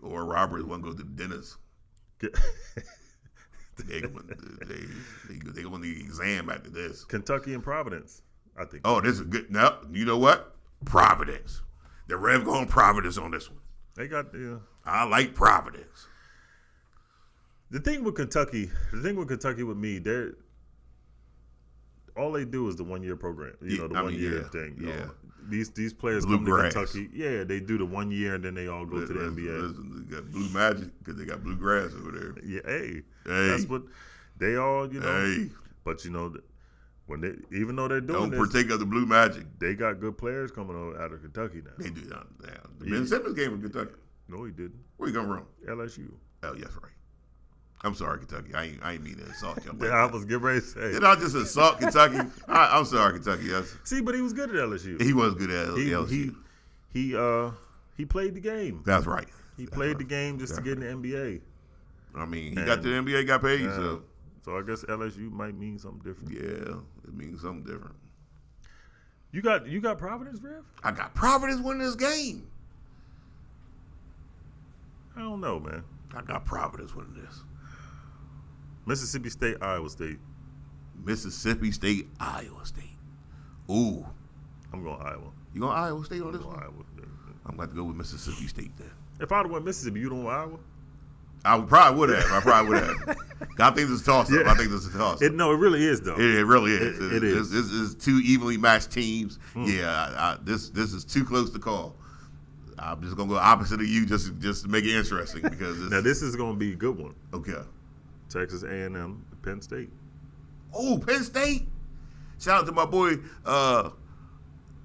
Or Roberts want to go to the dentist. They go on the exam after this. Kentucky and Providence, I think. Oh, this is good. No, you know what? Providence. The Rev going Providence on this one. They got I like Providence. The thing with Kentucky with me, all they do is the 1 year program. The 1 year thing. Yeah. These players Bluegrass. come to Kentucky. Yeah, they do the 1 year and then they all go to the NBA. They got Blue Magic because they got Bluegrass over there. Yeah, hey. That's what they all, Hey. But when even though they're doing Don't partake of the Blue Magic. they got good players coming out of Kentucky now. They do that now. Ben Simmons came from Kentucky. No, he didn't. Where you come from? LSU. Oh, yes, right. I'm sorry, Kentucky. I ain't mean to insult you. I was getting ready to say. Did I just insult Kentucky? I'm sorry, Kentucky. Yes. See, but he was good at LSU. He was good at LSU. He played the game. That's right. He played the game just to get in the NBA. I mean, he got to the NBA, got paid, So I guess LSU might mean something different. Yeah, it means something different. You got Providence, Rev? I got Providence winning this game. I don't know, man. I got Providence winning this. Mississippi State, Iowa State. Mississippi State, Iowa State. Ooh. I'm going Iowa. You going Iowa State on this one? Iowa. I'm going to go with Mississippi State then. If I'd have went Mississippi, you don't want Iowa? I probably would have. I think this is a toss-up. Yeah. I think this is a toss-up. No, it really is, though. It really is. It is. This is two evenly matched teams. Yeah, this is too close to call. I'm just going to go opposite of you just to make it interesting. Because this is going to be a good one. Okay. Texas A&M, Penn State. Oh, Penn State. Shout out to my boy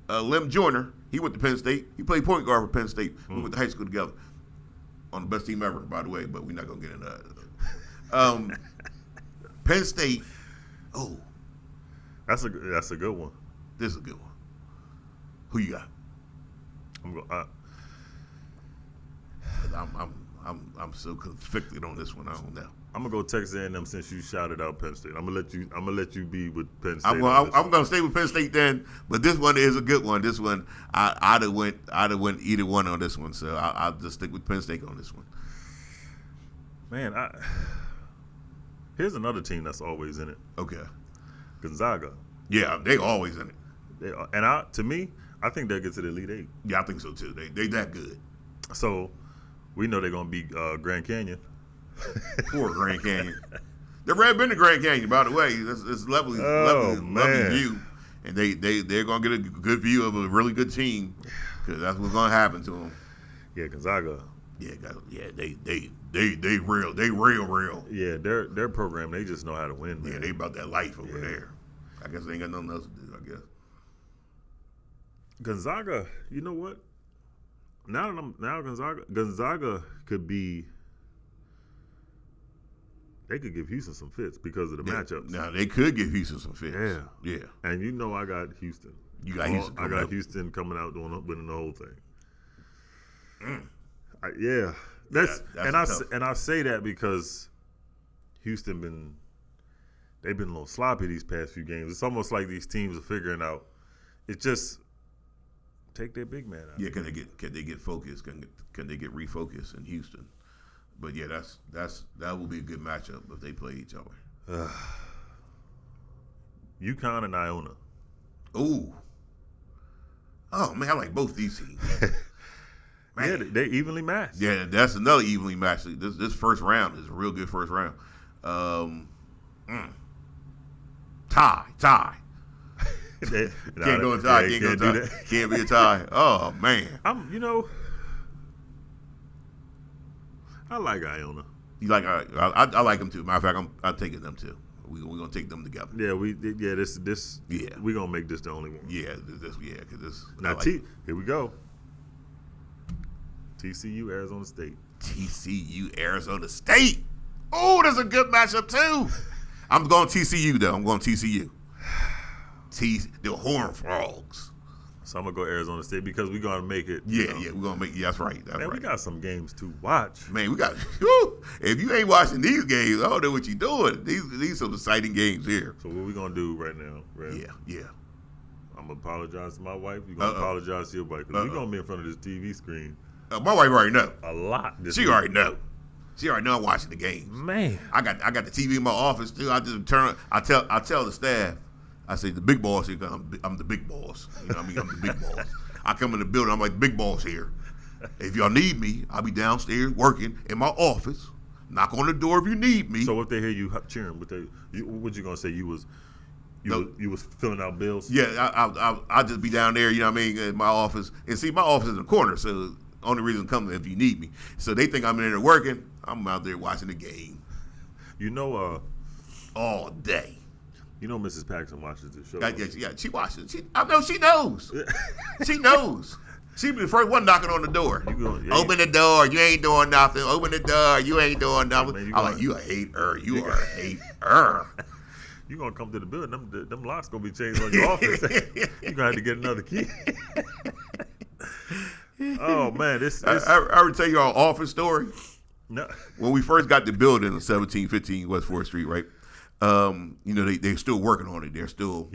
Lem Joyner. He went to Penn State. He played point guard for Penn State. We went to high school together. On the best team ever, by the way, but we're not going to get into that. Penn State. Oh. That's a good one. This is a good one. Who you got? I'm so conflicted on this one. I don't know. I'm gonna go Texas A&M since you shouted out Penn State. I'm gonna let you be with Penn State. I'm gonna stay with Penn State then, but this one is a good one. This one I'd have went either one on this one, so I'll just stick with Penn State on this one. Man, here's another team that's always in it. Okay. Gonzaga. Yeah, they always in it. To me, I think they'll get to the Elite Eight. Yeah, I think so too. They that good. So we know they're gonna beat Grand Canyon. Poor Grand Canyon. They've already been to Grand Canyon, by the way. It's lovely view, and they're gonna get a good view of a really good team because that's what's gonna happen to them. Yeah, Gonzaga. Yeah, they real. Yeah, their program, they just know how to win. Man. Yeah, they about that life over there. I guess they ain't got nothing else to do. I guess Gonzaga. You know what? Now Gonzaga could be. They could give Houston some fits because of the matchups. Now they could give Houston some fits. Yeah. And you know I got Houston. You got Houston. I got Houston coming out winning the whole thing. I say that because Houston they've been a little sloppy these past few games. It's almost like these teams are figuring out. It's just take their big man out. Yeah, can they get focused? Can they get refocused in Houston? But yeah, that will be a good matchup if they play each other. UConn and Iona. Ooh. Oh man, I like both these teams. Man. Yeah, they evenly matched. Yeah, that's another evenly matched. This first round is a real good first round. Tie. Can't go a tie. Can't go a tie. Can't be a tie. Oh man. I like Iona. You like? I like them too. Matter of fact, I'm taking them too. We're gonna take them together. Yeah, this. Yeah, we're gonna make this the only one. Yeah, because this. Now, here we go. TCU, Arizona State. TCU, Arizona State. Oh, that's a good matchup too. I'm going TCU though. I'm going TCU. The Horned Frogs. So I'm gonna go Arizona State because we're gonna make it. Yeah, we're gonna make it. Yeah, that's right. That's man, right. we got some games to watch. Man, we got. Whew, if you ain't watching these games, I don't know what you're doing. These some exciting games here. So what we gonna do right now? Red? Yeah. I'm gonna apologize to my wife. You gonna apologize to your wife because we gonna be in front of this TV screen. My wife already know. A lot. She already know. She already know I'm watching the games. Man, I got the TV in my office too. I just turn. I tell the staff. I say the big boss here. I'm the big boss. You know what I mean? I'm the big boss. I come in the building. I'm like the big boss here. If y'all need me, I'll be downstairs working in my office. Knock on the door if you need me. so if they hear you cheering, what you gonna say? You was filling out bills? Yeah, I'll just be down there. You know what I mean? In my office. And see, my office is in the corner, so only reason to come if you need me. So they think I'm in there working. I'm out there watching the game. You know, all day. You know, Mrs. Paxton watches this show. Yeah, she watches. I know she knows. She knows. She be the first one knocking on the door. Open the door. You ain't doing nothing. Open the door. You ain't doing nothing. Man, I'm like, you a hater. You are a hater. You gonna come to the building? Them locks gonna be changed on your office. You gonna have to get another key. Oh man, this. I ever tell you our office story? No. When we first got the building on 1715 West 4th Street, right? You know, they're still working on it. They're still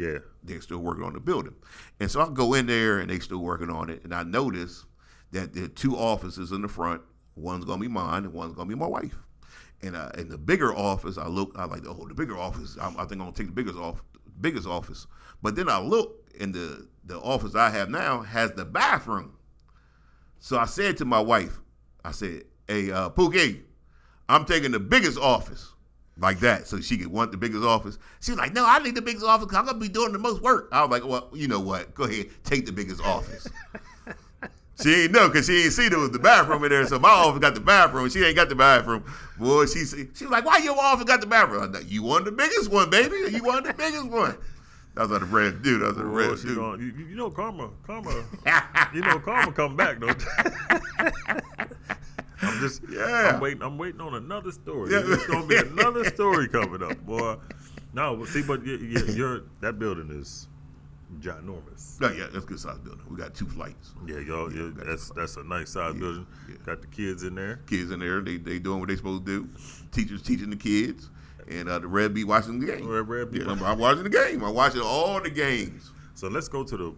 working on the building. And so I go in there and they still working on it. And I notice that there are two offices in the front. One's gonna be mine and one's gonna be my wife. And in the bigger office, I like, oh, the bigger office. I think I'm gonna take the biggest office. But then I look, and the office I have now has the bathroom. So I said to my wife, I said, hey, Pookie, I'm taking the biggest office. Like that, so she could want the biggest office. She's like, no, I need the biggest office because I'm going to be doing the most work. I was like, well, you know what? Go ahead, take the biggest office. She ain't know because she ain't see there was the bathroom in there. So my office got the bathroom. She ain't got the bathroom. Boy, she was like, why your office got the bathroom? I was like, you want the biggest one, baby. You want the biggest one. That's what the red dude. That's what the red dude. You know, karma. You know, karma come back, don't you? I'm waiting on another story. Yeah. There's gonna be another story coming up, boy. No, see, but that building is ginormous. Yeah, that's a good size building. We got 2 flights. Yeah, that's a nice size building. Yeah. Got the kids in there. They doing what they supposed to do. Teachers teaching the kids, and the Red be watching the game. Red be I'm watching the game. I'm watching all the games. So let's go to the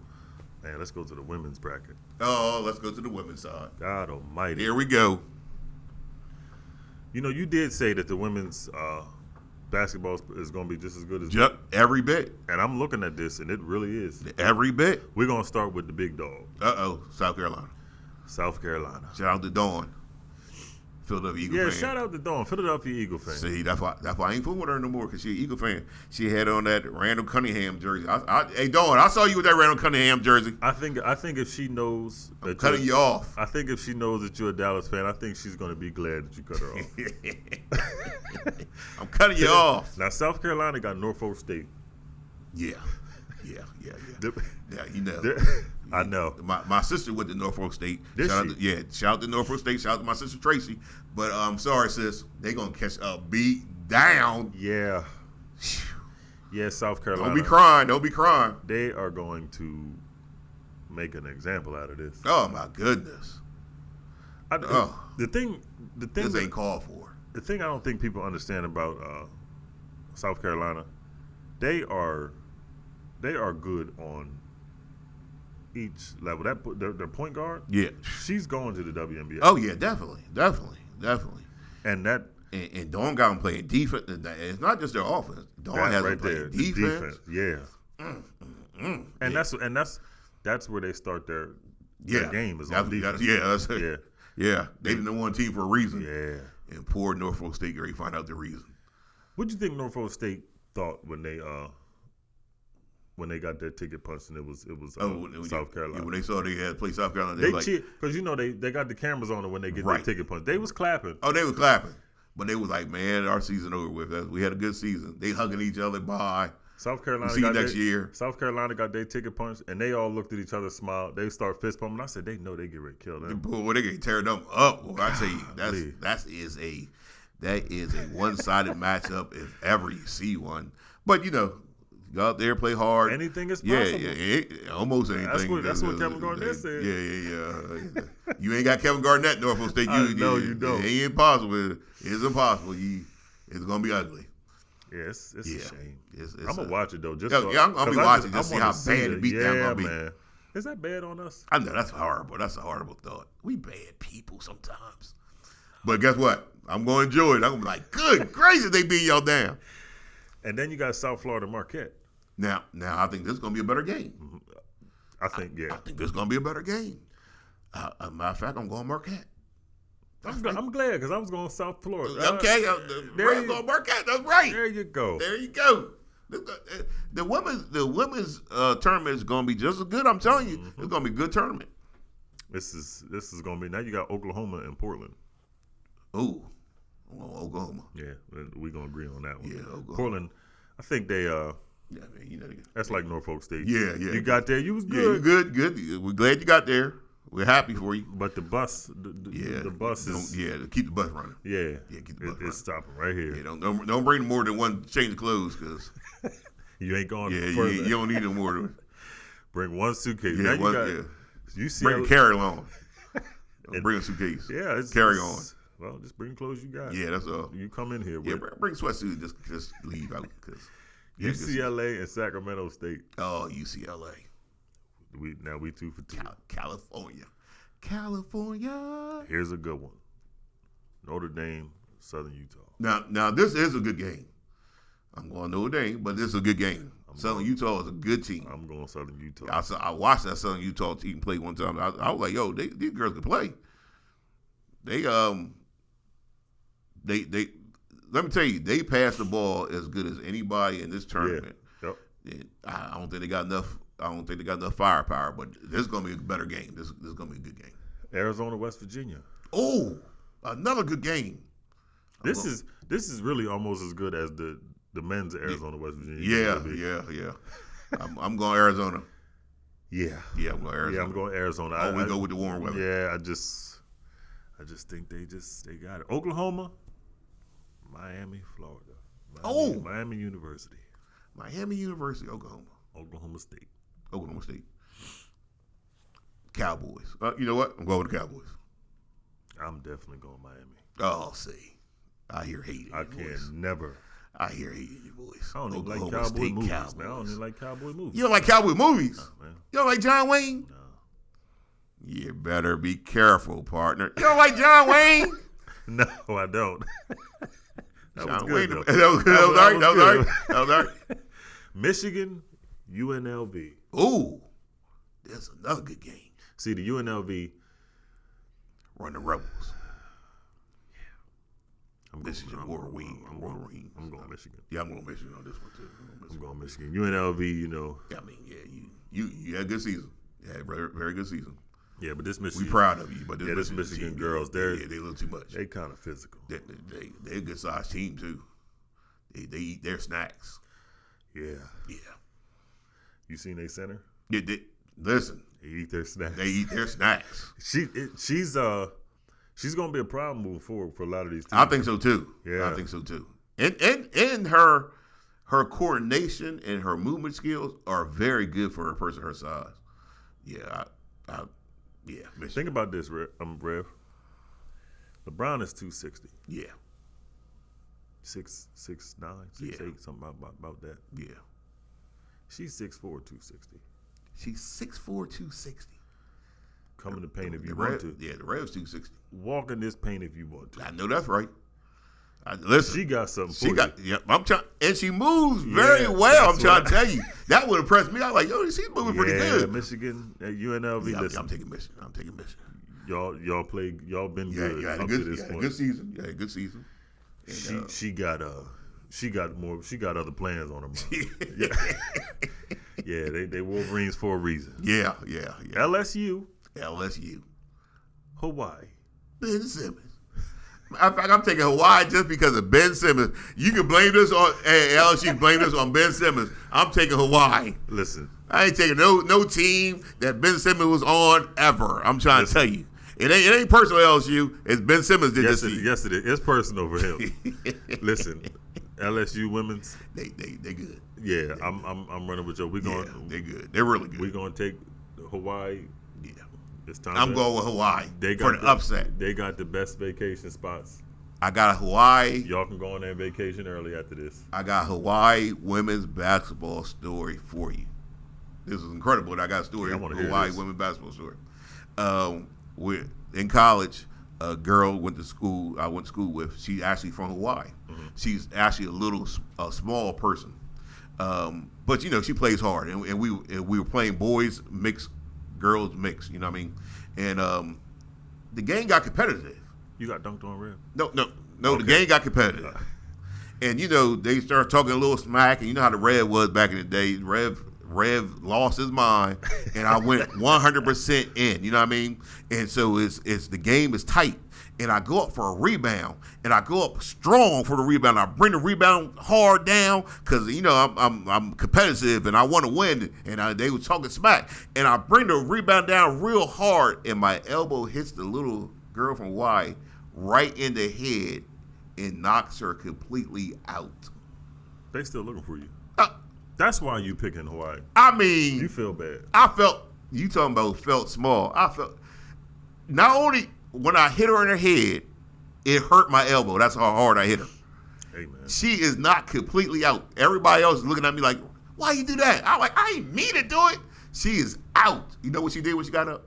women's bracket. Oh, let's go to the women's side. God almighty. Here we go. You know, you did say that the women's basketball is going to be just as good as... Yep, every bit. And I'm looking at this, and it really is. Every bit. We're going to start with the big dog. South Carolina. Shout out to Dawn. Philadelphia Eagle fan. Yeah, shout out to Dawn, Philadelphia Eagle fan. See, that's why I ain't fooling with her no more because she's an Eagle fan. She had on that Randall Cunningham jersey. Hey, Dawn, I saw you with that Randall Cunningham jersey. I think if she knows I'm cutting you off. I think if she knows that you're a Dallas fan, I think she's going to be glad that you cut her off. I'm cutting you off. Now, South Carolina got Norfolk State. Yeah, you know. I know. My sister went to Norfolk State. Shout out to Norfolk State. Shout out to my sister Tracy. But I'm sorry, sis. They gonna catch a beat down. Yeah. Yeah, South Carolina. Don't be crying. They are going to make an example out of this. Oh my goodness. The thing. This ain't called for. The thing I don't think people understand about South Carolina, they are good on each level. Their point guard, she's going to the WNBA. Oh yeah, definitely. And Dawn got them playing defense. It's not just their offense. Dawn has them playing defense. Yeah. And that's where they start their game is on defense. Yeah. They the number one team for a reason. Yeah. And poor Norfolk State, you find out the reason. What do you think Norfolk State thought when they got their ticket punched and it was South Carolina? When they saw they had to play South Carolina, they cheered because they got the cameras on them when they get their ticket punched. They was clapping. Oh, they was clapping, but they was like, "Man, our season over with. We had a good season." They hugging each other. Bye. South Carolina see you next year. South Carolina got their ticket punched, and they all looked at each other, smiled. They start fist pumping. I said, "They know they get ready to kill them." Boy, they can tear them up. Boy, I tell you, That is a one-sided matchup if ever you see one. But, go out there, play hard. Anything is possible. Almost anything. That's what Kevin Garnett said. Yeah. You ain't got Kevin Garnett in Norfolk State. No, you don't. It ain't impossible. It's impossible. It's going to be ugly. Yeah, it's a shame. I'm going to watch it, though. I'm going to be watching just to see how bad the beatdown going to be. Man. Is that bad on us? I know, that's horrible. That's a horrible thought. We bad people sometimes. But guess what? I'm going to enjoy it. I'm going to be like, good gracious, they beat y'all down. And then you got South Florida Marquette. Now, I think this is going to be a better game. I think this is going to be a better game. As a matter of fact, I'm going Marquette. I'm glad because I was going South Florida. Okay, Rams going Marquette. That's right. There you go. The women's tournament is going to be just as good. I'm telling you, it's going to be a good tournament. This is going to be. Now you got Oklahoma and Portland. Ooh, Oklahoma. Yeah, we're going to agree on that one. Yeah, Oklahoma. Portland, I think they. Yeah, man, that's like Norfolk State. Yeah. You got there. You was good. Yeah, you good. We're glad you got there. We're happy for you. But the bus, the bus is. To keep the bus running. Yeah, keep the bus running. It's stopping right here. Yeah, don't bring more than one change of clothes because you ain't going. Yeah, further. You don't need no more. To bring one suitcase. Yeah, You see, bring a carry-on. Bring a suitcase. Yeah, carry on. Well, just bring clothes you got. Yeah, that's all. You come in here. Yeah, bring a sweatsuit. Just leave out because. UCLA and Sacramento State. Oh, UCLA. We 2 for 2. California. Here's a good one. Notre Dame, Southern Utah. Now this is a good game. I'm going Notre Dame, but this is a good game. Southern Utah is a good team. I'm going Southern Utah. I watched that Southern Utah team play one time. I was like, yo, these girls can play. They let me tell you, they pass the ball as good as anybody in this tournament. Yeah. Yep. I don't think they got enough. I don't think they got enough firepower, but this is going to be a better game. This is going to be a good game. Arizona, West Virginia. Oh, another good game. This is really almost as good as the men's Arizona, West Virginia. Yeah. I'm going Arizona. Yeah, I'm going Arizona. Yeah, I'm going Arizona. I go with the warm weather. Yeah, I just think they got it. Oklahoma, Miami, Florida. Miami University. Miami University, Oklahoma State. Cowboys. You know what? I'm going with the Cowboys. I'm definitely going Miami. Oh, see. I hear hate in your voice. I hear hate in your voice. I don't even like cowboy movies, man. I don't even like cowboy movies. You don't like cowboy movies? No, man. You don't like John Wayne? No. You better be careful, partner. You don't like John Wayne? No, I don't. That was good, though. That was all right. Michigan, UNLV. Ooh, that's another good game. See, the UNLV run the Rebels. I'm going Michigan. I'm going Michigan. Yeah, I'm going Michigan on this one too. I'm going Michigan. UNLV, I mean, you had a good season. You had a very, very good season. Yeah, but this Michigan. We proud of you, but this Michigan team, girls, they a little too much. They kind of physical. They're a good sized team too. They eat their snacks. Yeah. You seen their center? Yeah. Listen. They eat their snacks. She's gonna be a problem moving forward for a lot of these teams. I think so too. Yeah. I think so too. And her coordination and her movement skills are very good for a person her size. Yeah. Michigan. Think about this, Rev. LeBron is 260. Yeah. 6'9", 6'8", something about that. Yeah. She's 6'4", 260. She's 6'4", 260. Come in the paint if you want to. Yeah, the Rev's 260. Walk in this paint if you want to. I know that's right. Listen, she got something for you. Yeah, I'm trying, and she moves very well. I'm trying to tell you, that would impress me. I was like, yo, she's moving pretty good. Michigan at UNLV. Yeah, listen, I'm taking Michigan. Y'all been good. You had a good season. You had a good season. And, she got other plans on her mind. Yeah, they Wolverines for a reason. Yeah. LSU. Hawaii. Ben Simmons. In fact, I'm taking Hawaii just because of Ben Simmons. You can blame this on LSU. Blame this on Ben Simmons. I'm taking Hawaii. Listen, I ain't taking no team that Ben Simmons was on ever. I'm trying to tell you. It ain't personal, LSU. It's Ben Simmons did Yes, this to you. yes, it is. It's personal for him. Listen, LSU women's. They good. Yeah, I'm running with you. We going. Yeah, they're good. They're really good. We're gonna take Hawaii. Yeah. It's time. I'm going with Hawaii for the upset. They got the best vacation spots. I got Hawaii. Y'all can go on that vacation early after this. I got Hawaii women's basketball story for you. This is incredible. I got a story. Yeah, I wanna hear Hawaii this. women's basketball story. We're in college. A girl went to school. I went to school with. She's actually from Hawaii. Mm-hmm. She's actually a small person, but she plays hard. And we were playing boys mix, girls mix. You know what I mean? And the game got competitive. You got dunked on, Rev? No. Okay. The game got competitive. And they started talking a little smack, and you know how the Rev was back in the day. Rev lost his mind, and I went 100% in. You know what I mean? And so it's the game is tight, and I go up for a rebound, and I go up strong for the rebound. I bring the rebound hard down because I'm competitive and I want to win. And they were talking smack, and I bring the rebound down real hard, and my elbow hits the little girl from Hawaii right in the head and knocks her completely out. They still looking for you. That's why you picking Hawaii. I mean, You feel bad. I felt, you talking about felt small. I felt, not only when I hit her in her head, it hurt my elbow. That's how hard I hit her. Hey, man. She is not completely out. Everybody else is looking at me like, why you do that? I'm like, I ain't mean to do it. She is out. You know what she did when she got up?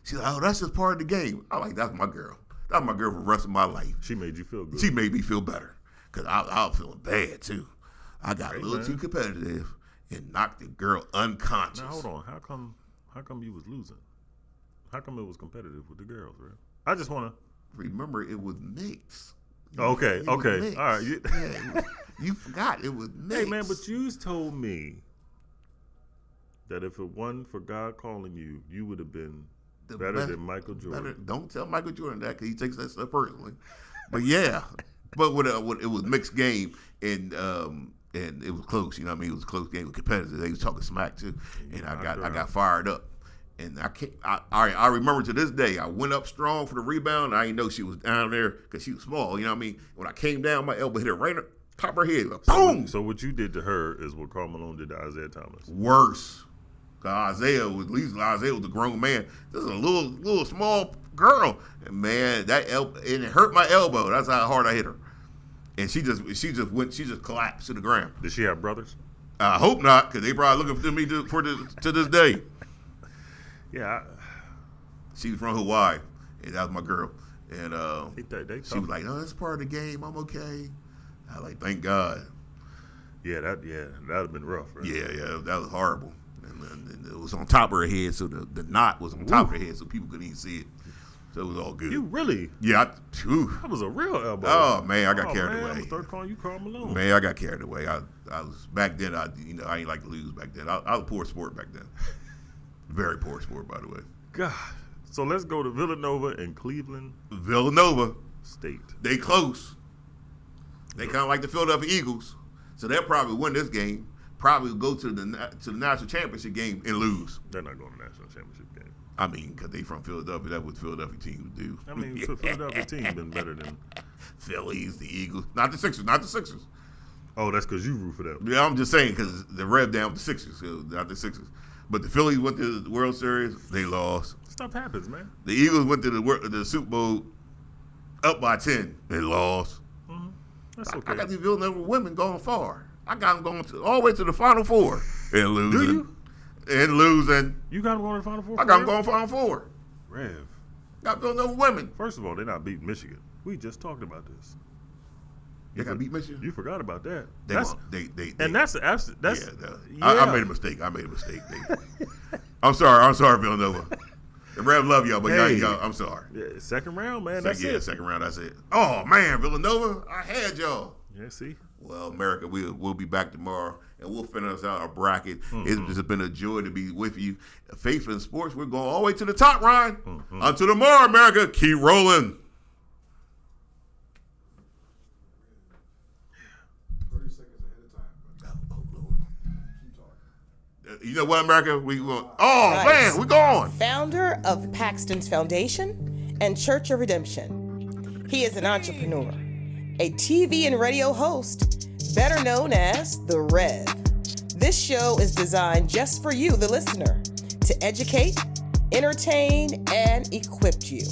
She's like, oh, that's just part of the game. I'm like, that's my girl. That's my girl for the rest of my life. She made you feel good. She made me feel better because I was feeling bad too. I got a little man. too competitive and knocked the girl unconscious. Now hold on. How come you was losing? How come it was competitive with the girls, right? I just want to. Remember, it was mixed. Okay. It was mixed. All right. Yeah, you forgot it was mixed. Hey man, but you told me that if it wasn't for God calling you, you would have been better than Michael Jordan. Don't tell Michael Jordan that because he takes that stuff personally. But yeah, but it was mixed game and it was close. You know what I mean? It was a close game. It was competitive. They was talking smack too, and I got fired up. And I remember to this day, I went up strong for the rebound. I didn't know she was down there because she was small. You know what I mean? When I came down, my elbow hit her right on top of her head. Like, boom! So what you did to her is what Karl Malone did to Isaiah Thomas. Worse. Isaiah was a grown man. This is a little small girl. And man, it hurt my elbow. That's how hard I hit her. And she just collapsed to the ground. Did she have brothers? I hope not, because they probably looking for me to this day. Yeah. She was from Hawaii, and that was my girl. And she was like, "No, that's part of the game. I'm okay." I was like, "Thank God." Yeah, that'd have been rough, right? Yeah, that was horrible. And it was on top of her head, so the knot was on top of her head, so people couldn't even see it. So it was all good. You really? Yeah. That was a real elbow. Oh man, I got carried away. I'm gonna start calling you Karl Malone. Man, I got carried away. I was back then. I ain't like to lose back then. I was a poor sport back then. Very poor sport, by the way. God. So let's go to Villanova and Cleveland Villanova State. They close. They kind of like the Philadelphia Eagles, so they'll probably win this game. Probably go to the national championship game and lose. They're not going to the national championship game. I mean, because they from Philadelphia. That's what Philadelphia teams do. I mean, Philadelphia team been better than Phillies, the Eagles, not the Sixers. Oh, that's because you root for them. Yeah, I'm just saying because the Rev down with the Sixers, so not the Sixers. But the Phillies went to the World Series, they lost. Stuff happens, man. The Eagles went to the Super Bowl up by 10, they lost. Mm-hmm. That's okay. I got these Villanova women going far. I got them going all the way to the Final Four and losing. Do you? And losing. You got them going to the Final Four? I got them going Final Four. Rev. Got Villanova women. First of all, they're not beating Michigan. We just talked about this. They got beat Michigan? You forgot about that. That's I made a mistake. I'm sorry, Villanova. The Rev love y'all, but y'all, I'm sorry. Yeah, second round, man. That's it. Second round, that's it. Oh man, Villanova, I had y'all. Yeah, see. Well, America, we'll be back tomorrow, and we'll finish out our bracket. Mm-hmm. It's been a joy to be with you. Faith in Sports, we're going all the way to the top, Ryan. Mm-hmm. Until tomorrow, America, keep rolling. 30 seconds ahead of time. Oh, Lord. Keep talking. You know what, America? We going. Oh, Right. man, we're going. Founder of Paxton's Foundation and Church of Redemption. He is an entrepreneur, a TV and radio host, better known as The Rev. This show is designed just for you, the listener, to educate, entertain, and equip you.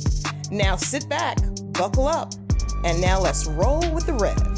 Now sit back, buckle up, and now let's roll with The Rev.